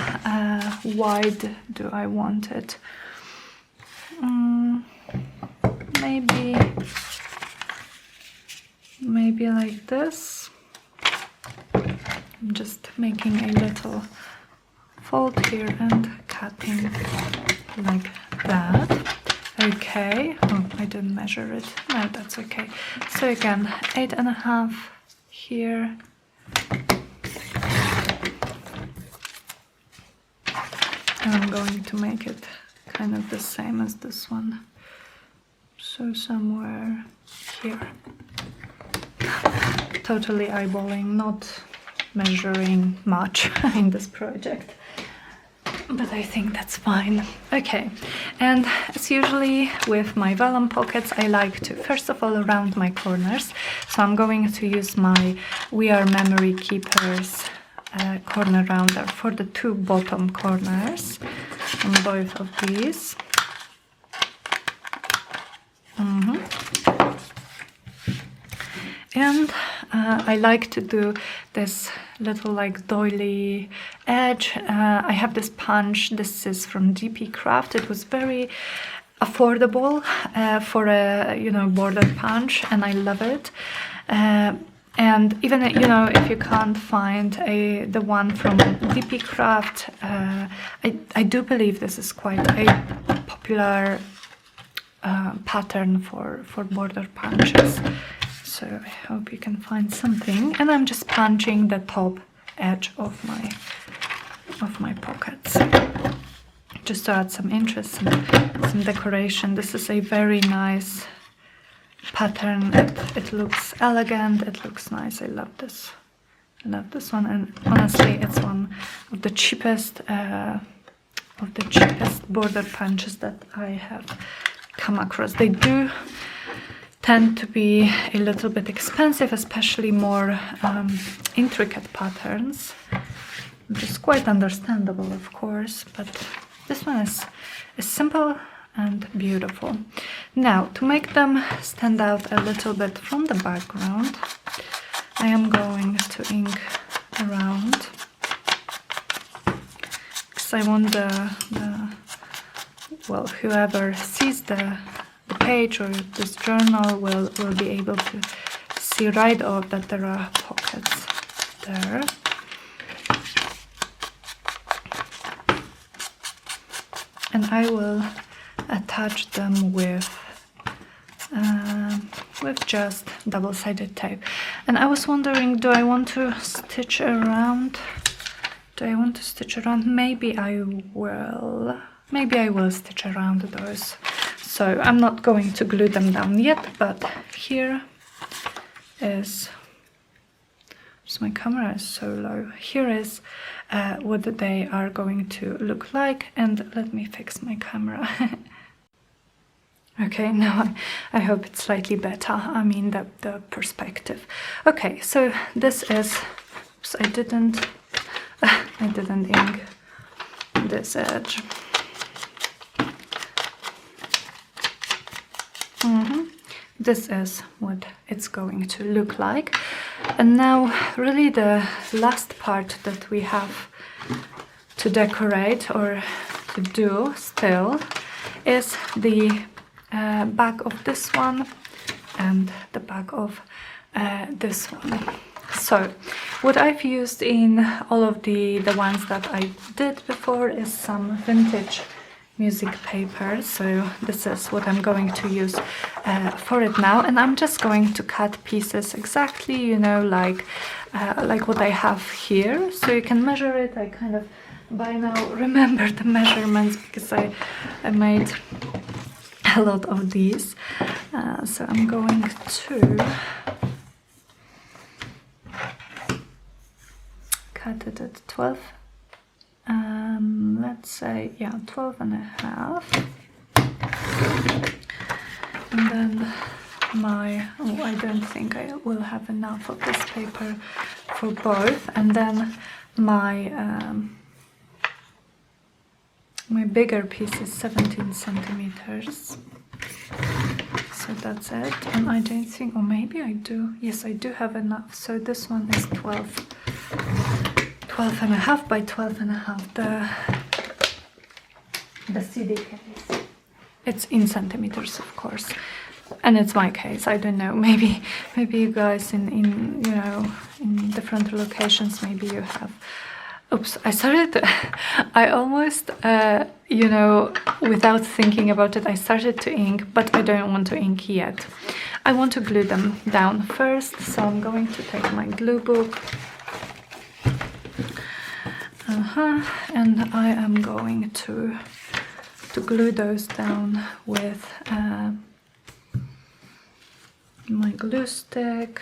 Speaker 1: wide do I want it? Maybe like this. I'm just making a little fold here and cutting like that. Okay, oh, I didn't measure it. No, that's okay. So again, 8.5 here. And I'm going to make it kind of the same as this one. So somewhere here. Totally eyeballing, not measuring much in this project. But I think that's fine. Okay, and as usually with my vellum pockets, I like to first of all round my corners. So I'm going to use my We Are Memory Keepers corner rounder for the two bottom corners on both of these. And I like to do this little like doily edge. I have this punch. This is from DP Craft. It was very affordable for a border punch, and I love it. And even if you can't find the one from DP Craft, I do believe this is quite a popular pattern for border punches. So I hope you can find something. And I'm just punching the top edge of my pockets, just to add some interest and some decoration. This is a very nice pattern. It looks elegant. It looks nice. I love this. I love this one. And honestly, it's one of the cheapest border punches that I have come across. They do tend to be a little bit expensive, especially more intricate patterns, which is quite understandable, of course, but this one is simple and beautiful. Now, to make them stand out a little bit from the background, I am going to ink around, because I want well, whoever sees the page or this journal will be able to see right off that there are pockets there. And I will attach them with just double-sided tape. And I was wondering, do I want to stitch around? Maybe I will. Maybe I will stitch around those. So I'm not going to glue them down yet, but here is, my camera is so low. Here is what they are going to look like, and let me fix my camera. Okay, now I hope it's slightly better. I mean the perspective. Okay, so this is, oops, I didn't ink this edge. This is what it's going to look like. And now really the last part that we have to decorate or to do still is the back of this one and the back of this one. So what I've used in all of the ones that I did before is some vintage music paper. So this is what I'm going to use for it now, and I'm just going to cut pieces exactly, you know, like what I have here, so you can measure it. I kind of by now remember the measurements because I made a lot of these. So I'm going to cut it at 12. Let's say, yeah, 12.5. And then I don't think I will have enough of this paper for both. And then my bigger piece is 17 centimeters. So that's it. And I don't think, or maybe I do. Yes, I do have enough. So this one is 12.5 by 12.5. The CD case. It's in centimeters, of course, and it's my case. I don't know. Maybe you guys in you know, in different locations, maybe you have. Oops! I almost you know, without thinking about it, I started to ink, but I don't want to ink yet. I want to glue them down first, so I'm going to take my glue book. And I am going to glue those down with my glue stick.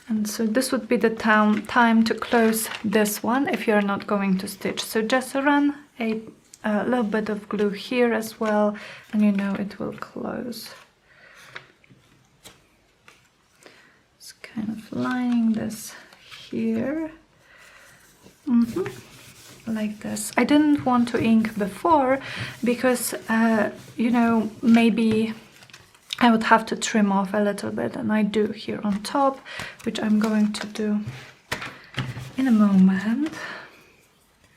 Speaker 1: And so this would be the time to close this one if you're not going to stitch. So just run a little bit of glue here as well, and you know it will close. Kind of lining this here, like this. I didn't want to ink before because you know, maybe I would have to trim off a little bit, and I do here on top, which I'm going to do in a moment.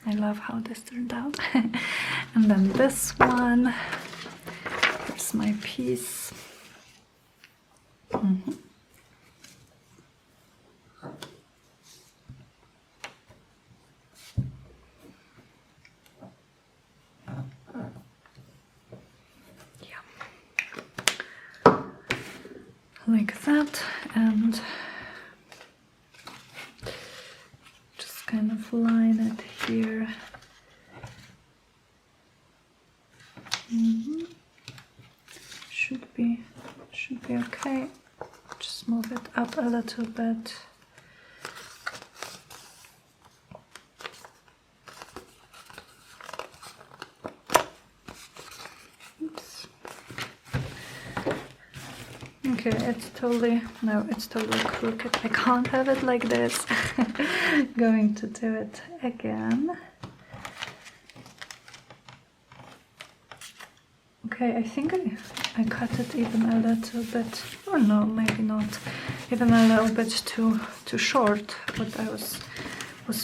Speaker 1: I love how this turned out. And then this one, here's my piece. Like that, and just kind of line it here. Should be okay. Just move it up a little bit. Okay, it's totally crooked. I can't have it like this. Going to do it again. Okay, I think I cut it even a little bit, or no, maybe not, even a little bit too short. What I was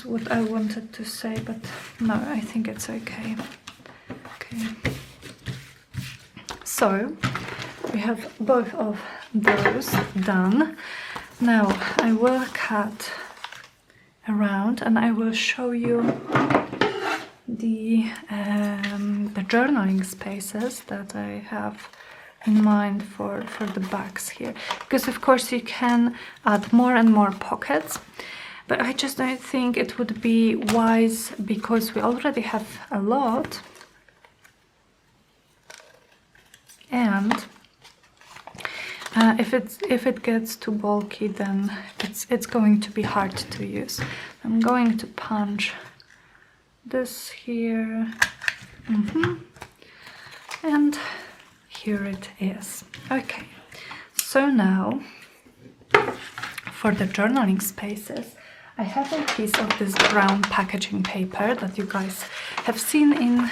Speaker 1: what I wanted to say, but no, I think it's okay. Okay. So we have both of those done. Now I will cut around and I will show you the journaling spaces that I have in mind for the backs here, because of course you can add more and more pockets, but I just don't think it would be wise because we already have a lot, and if it gets too bulky, then it's going to be hard to use. I'm going to punch this here, and here it is. Okay, so now for the journaling spaces, I have a piece of this brown packaging paper that you guys have seen in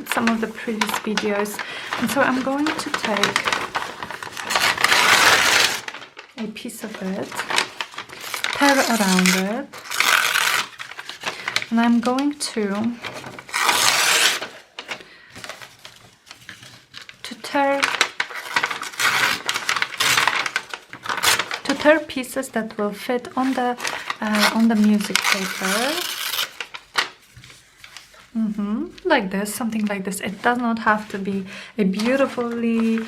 Speaker 1: some of the previous videos, and so I'm going to take a piece of it, tear around it, and I'm going to tear pieces that will fit on the music paper. Like this, something like this. It does not have to be a beautifully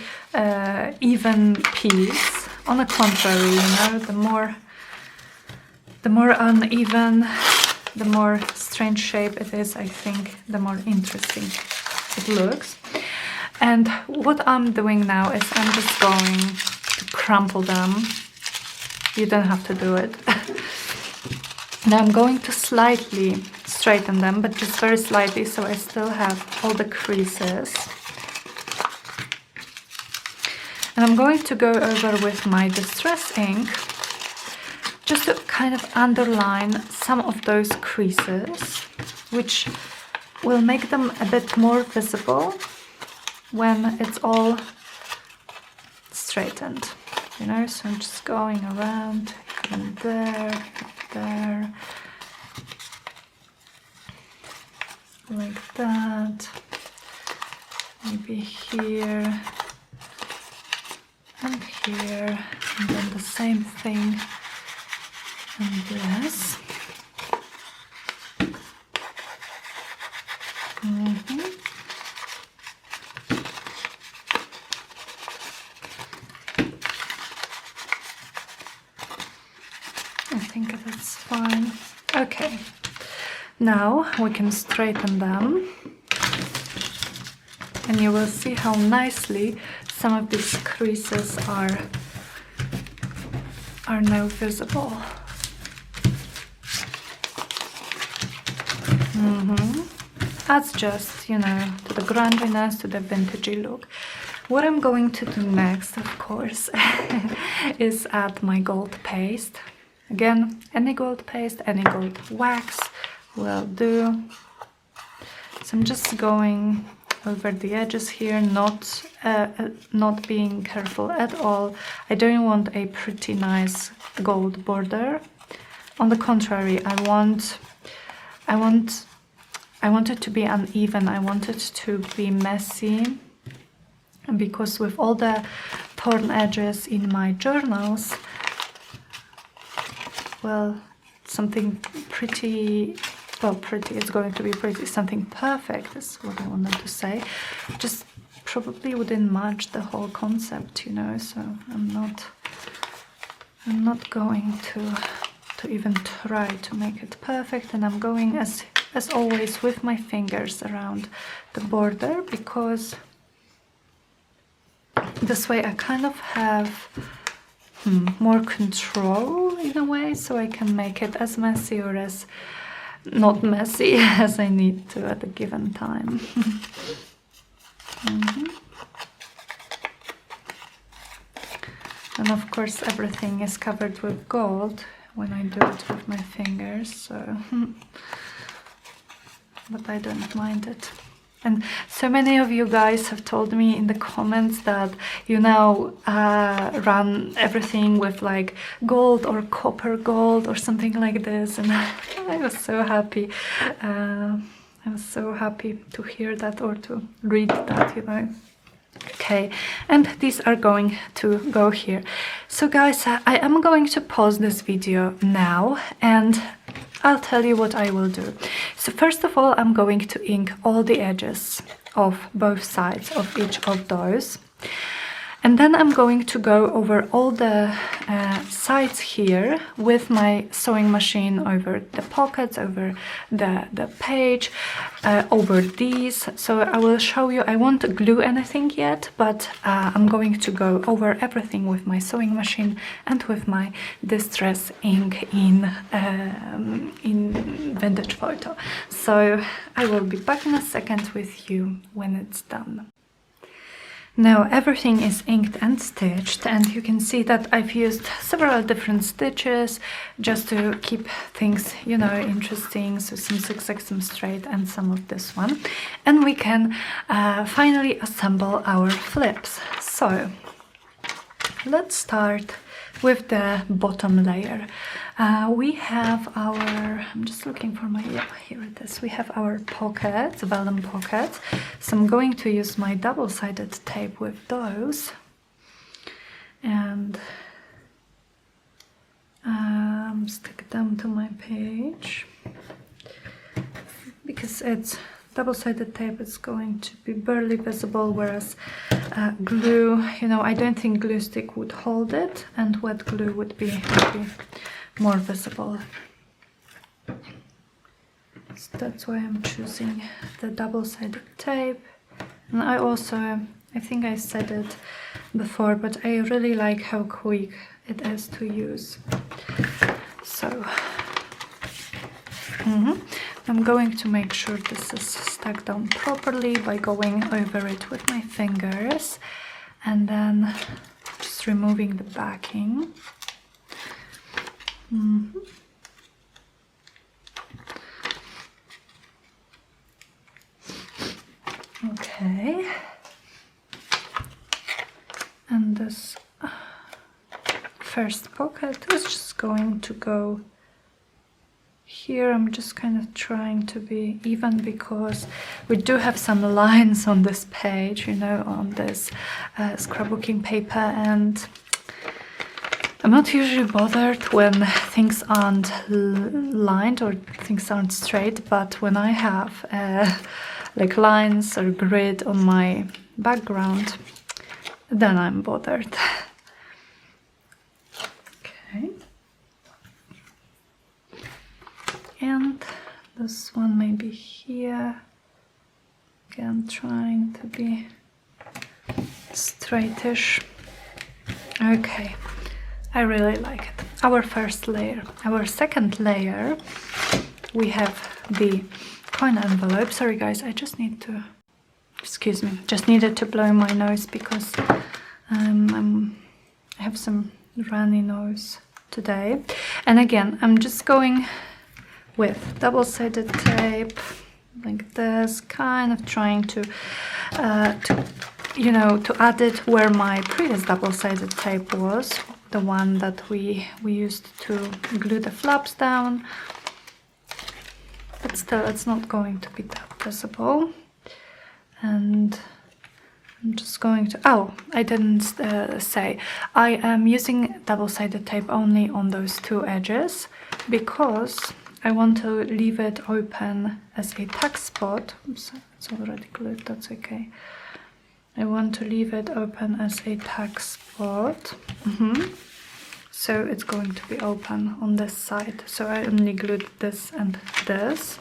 Speaker 1: even piece. On the contrary, you know, the more uneven, the more strange shape it is, I think, the more interesting it looks. And what I'm doing now is I'm just going to crumple them. You don't have to do it. Now I'm going to slightly straighten them, but just very slightly, so I still have all the creases. And I'm going to go over with my distress ink just to kind of underline some of those creases, which will make them a bit more visible when it's all straightened, you know. So I'm just going around, even there, like that, maybe here and here, and then the same thing and this. I think that's fine. Okay, now we can straighten them, and you will see how nicely some of these creases are now visible. Adds just, you know, to the grunginess, to the vintagey look. What I'm going to do next, of course, is add my gold paste. Again, any gold paste, any gold wax will do. So I'm just going over the edges here, not being careful at all. I don't want a pretty nice gold border. On the contrary, I want it to be uneven. I want it to be messy, because with all the torn edges in my journals, well, something pretty, it's going to be pretty, something perfect is what I wanted to say, just probably wouldn't match the whole concept, you know. So I'm not going to even try to make it perfect, and I'm going as always with my fingers around the border, because this way I kind of have more control in a way, so I can make it as messy or as not messy as I need to at a given time. And of course everything is covered with gold when I do it with my fingers, so but I don't mind it. And so many of you guys have told me in the comments that you now run everything with like gold or copper gold or something like this, and I was so happy. I was so happy to hear that or to read that, you know. Okay, and these are going to go here. So guys, I am going to pause this video now and I'll tell you what I will do. So first of all, I'm going to ink all the edges of both sides of each of those. And then I'm going to go over all the sides here with my sewing machine, over the pockets, over the page, over these. So I will show you, I won't glue anything yet, but I'm going to go over everything with my sewing machine and with my distress ink in vintage photo. So I will be back in a second with you when it's done. Now everything is inked and stitched, and you can see that I've used several different stitches just to keep things, you know, interesting. So some zigzag, some straight, and some of this one. And we can finally assemble our flips. So let's start with the bottom layer. We have our, I'm just looking for my, yeah, here it is. We have our pockets, vellum pockets. So I'm going to use my double-sided tape with those. And stick them to my page. Because it's double-sided tape, it's going to be barely visible, whereas glue, you know, I don't think glue stick would hold it, and wet glue would be more visible. So that's why I'm choosing the double-sided tape. And I also, I think I said it before, but I really like how quick it is to use. So I'm going to make sure this is stuck down properly by going over it with my fingers and then just removing the backing. Okay, and this first pocket is just going to go here. I'm just kind of trying to be even because we do have some lines on this page, you know, on this scrapbooking paper, and I'm not usually bothered when things aren't lined or things aren't straight, but when I have like lines or grid on my background, then I'm bothered. Okay. And this one maybe here. Again, trying to be straightish. Okay. I really like it. Our first layer. Our second layer, we have the coin envelope. Sorry guys, I just need to, excuse me, just needed to blow my nose because I have some runny nose today. And again, I'm just going with double-sided tape like this, kind of trying to you know, to add it where my previous double-sided tape was, the one that we used to glue the flaps down, but still it's not going to be that visible. And I'm just going to, oh, I didn't say, I am using double-sided tape only on those two edges because I want to leave it open as a tuck spot. Oops, it's already glued, that's okay. I want to leave it open as a tuck spot. So it's going to be open on this side. So I only glued this and this.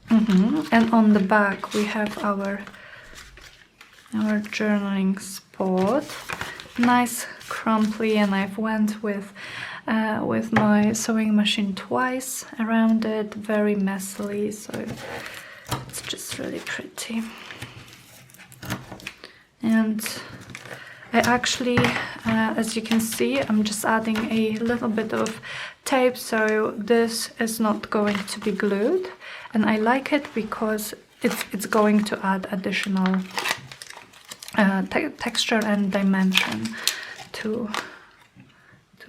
Speaker 1: And on the back we have our journaling spot. Nice crumply, and I've went with my sewing machine twice around it, very messily, so it's just really pretty. And I actually, as you can see, I'm just adding a little bit of tape, so this is not going to be glued, and I like it because it's going to add additional texture and dimension to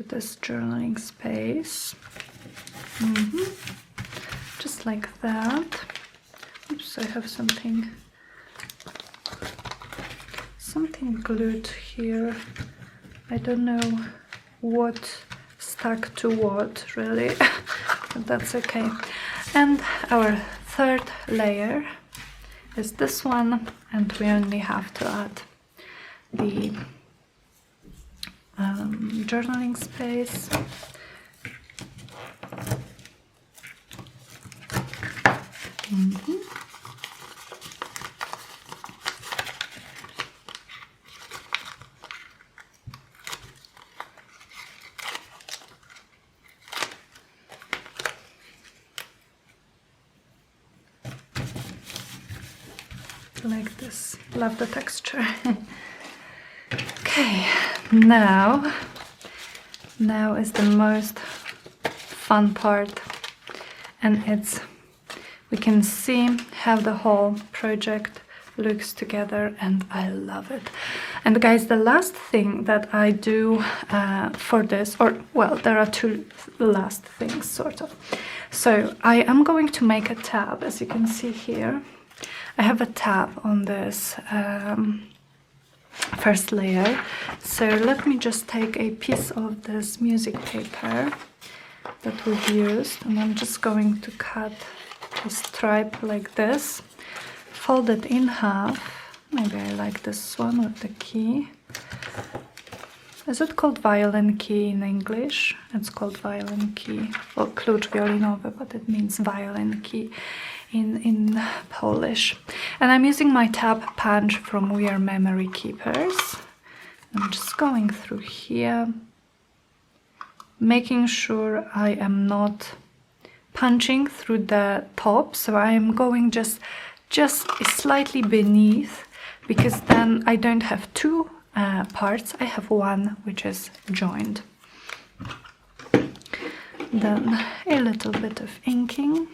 Speaker 1: this journaling space. Just like that. Oops, I have something glued here. I don't know what stuck to what really, but that's okay. And our third layer is this one, and we only have to add the journaling space. Like this. Love the texture. Okay, now is the most fun part, and we can see how the whole project looks together, and I love it. And guys, the last thing that I do for this, or well, there are two last things sort of. So I am going to make a tab, as you can see here. I have a tab on this first layer, so let me just take a piece of this music paper that we've used, and I'm just going to cut a stripe like this, fold it in half. Maybe I like this one with the key. Is it called violin key in English? It's called violin key, or klucz wiolinowy, but it means violin key in Polish. And I'm using my tab punch from We Are Memory Keepers. I'm just going through here, making sure I am not punching through the top, so I am going just slightly beneath, because then I don't have two parts, I have one which is joined. Then a little bit of inking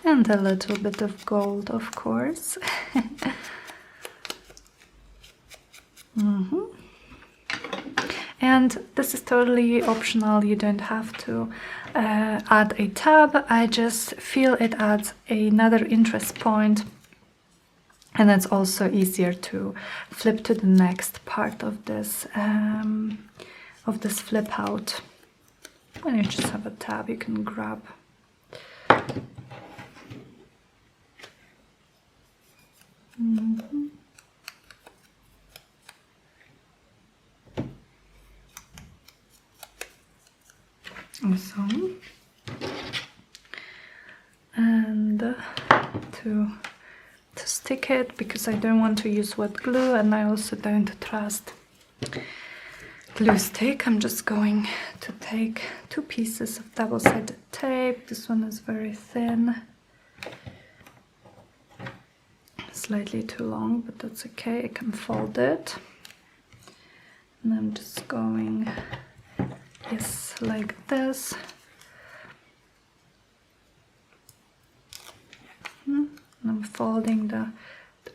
Speaker 1: and a little bit of gold, of course. And this is totally optional, you don't have to add a tab. I just feel it adds another interest point, and it's also easier to flip to the next part of this flip out. When you just have a tab, you can grab. Awesome. And to stick it, because I don't want to use wet glue, and I also don't trust glue stick, I'm just going to take two pieces of double-sided tape. This one is very thin, slightly too long, but that's okay, I can fold it. And I'm just going, yes, like this. And I'm folding the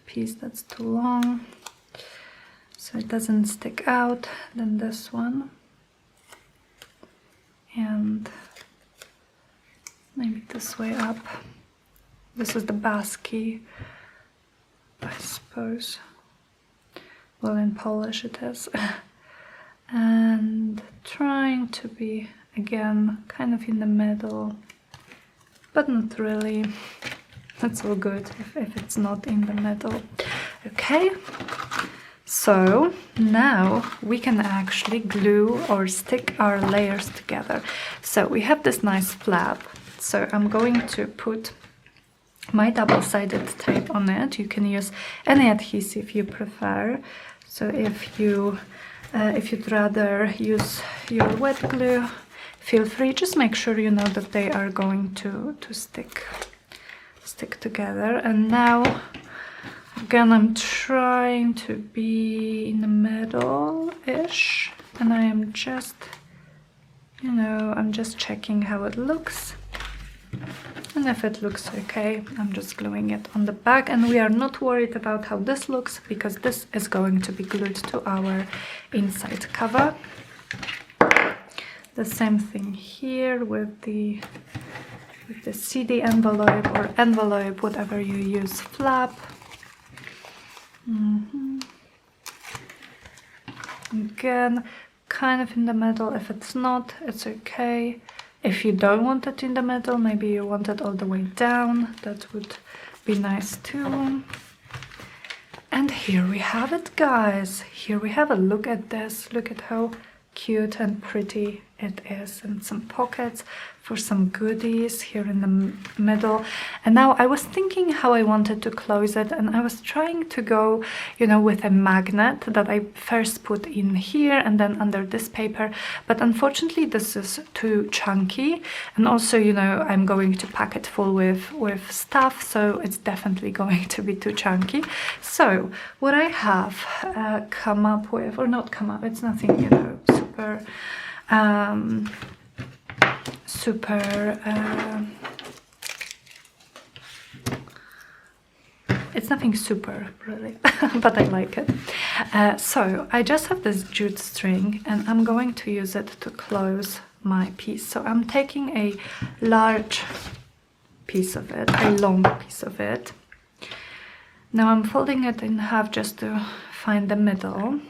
Speaker 1: piece that's too long, so it doesn't stick out. Then this one, and maybe this way up. This is the bass key, I suppose. Well, in Polish it is. And trying to be, again, kind of in the middle, but not really. That's all good if it's not in the middle. Okay, so now we can actually glue or stick our layers together. So we have this nice flap, so I'm going to put my double-sided tape on it. You can use any adhesive you prefer. So if you'd rather use your wet glue, feel free. Just make sure you know that they are going to stick together. And now I'm Again, I'm trying to be in the middle-ish, and I am just, you know, I'm just checking how it looks. And if it looks okay, I'm just gluing it on the back, and we are not worried about how this looks because this is going to be glued to our inside cover. The same thing here with the CD envelope or envelope, whatever you use, flap. Again, kind of in the middle. If it's not, it's okay. If you don't want it in the middle, maybe you want it all the way down, that would be nice too. And here we have it, guys. Here we have a look at this. Look at how cute and pretty it is, and some pockets for some goodies here in the middle. And now I was thinking how I wanted to close it, and I was trying to go, you know, with a magnet that I first put in here and then under this paper, but unfortunately this is too chunky, and also, you know, I'm going to pack it full with stuff, so it's definitely going to be too chunky. So what I have come up with, or not come up, it's nothing, you know, it's nothing super really, but I like it. So I just have this jute string, and I'm going to use it to close my piece. So I'm taking a large piece of it, a long piece of it. Now I'm folding it in half just to find the middle,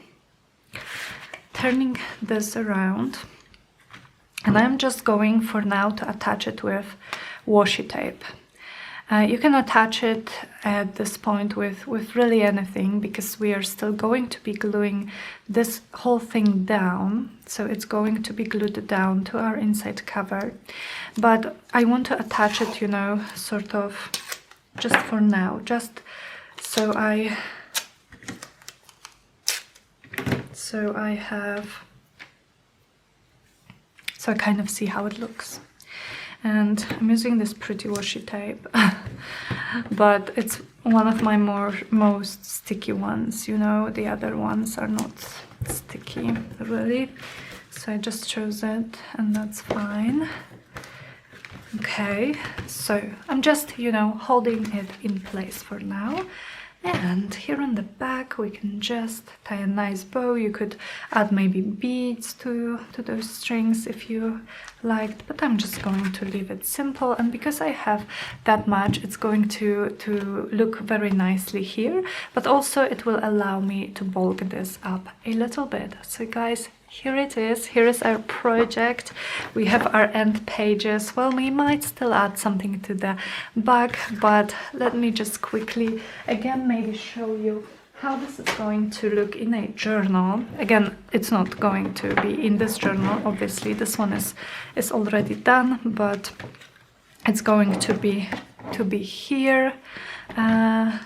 Speaker 1: turning this around, and I'm just going for now to attach it with washi tape. You can attach it at this point with really anything, because we are still going to be gluing this whole thing down, so it's going to be glued down to our inside cover. But I want to attach it, you know, sort of just for now, just so I kind of see how it looks. And I'm using this pretty washi tape, but it's one of my most sticky ones, you know, the other ones are not sticky really, so I just chose it, and that's fine. Okay, so I'm just, you know, holding it in place for now. And here on the back we can just tie a nice bow. You could add maybe beads to those strings if you liked, but I'm just going to leave it simple, and because I have that much, it's going to look very nicely here, but also it will allow me to bulk this up a little bit. So guys, here it is. Here is our project. We have our end pages. Well, we might still add something to the back, but let me just quickly again maybe show you how this is going to look in a journal. Again, it's not going to be in this journal, obviously. This one is already done, but it's going to be here.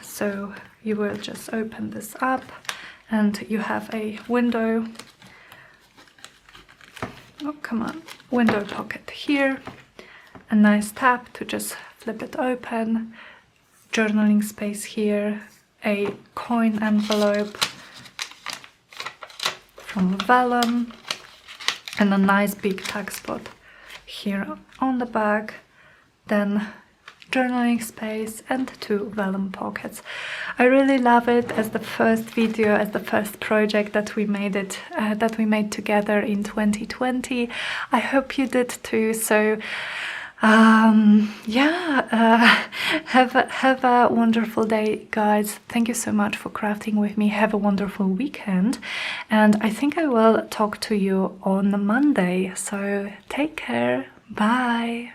Speaker 1: So you will just open this up, and you have a window. Oh, come on, window pocket here, a nice tab to just flip it open, journaling space here, a coin envelope from vellum, and a nice big tag spot here on the back, then journaling space and 2 vellum pockets. I really love it as the first video, as the first project that we made together in 2020. I hope you did too. So yeah, have a wonderful day, guys. Thank you so much for crafting with me. Have a wonderful weekend, and I think I will talk to you on Monday. So take care. Bye.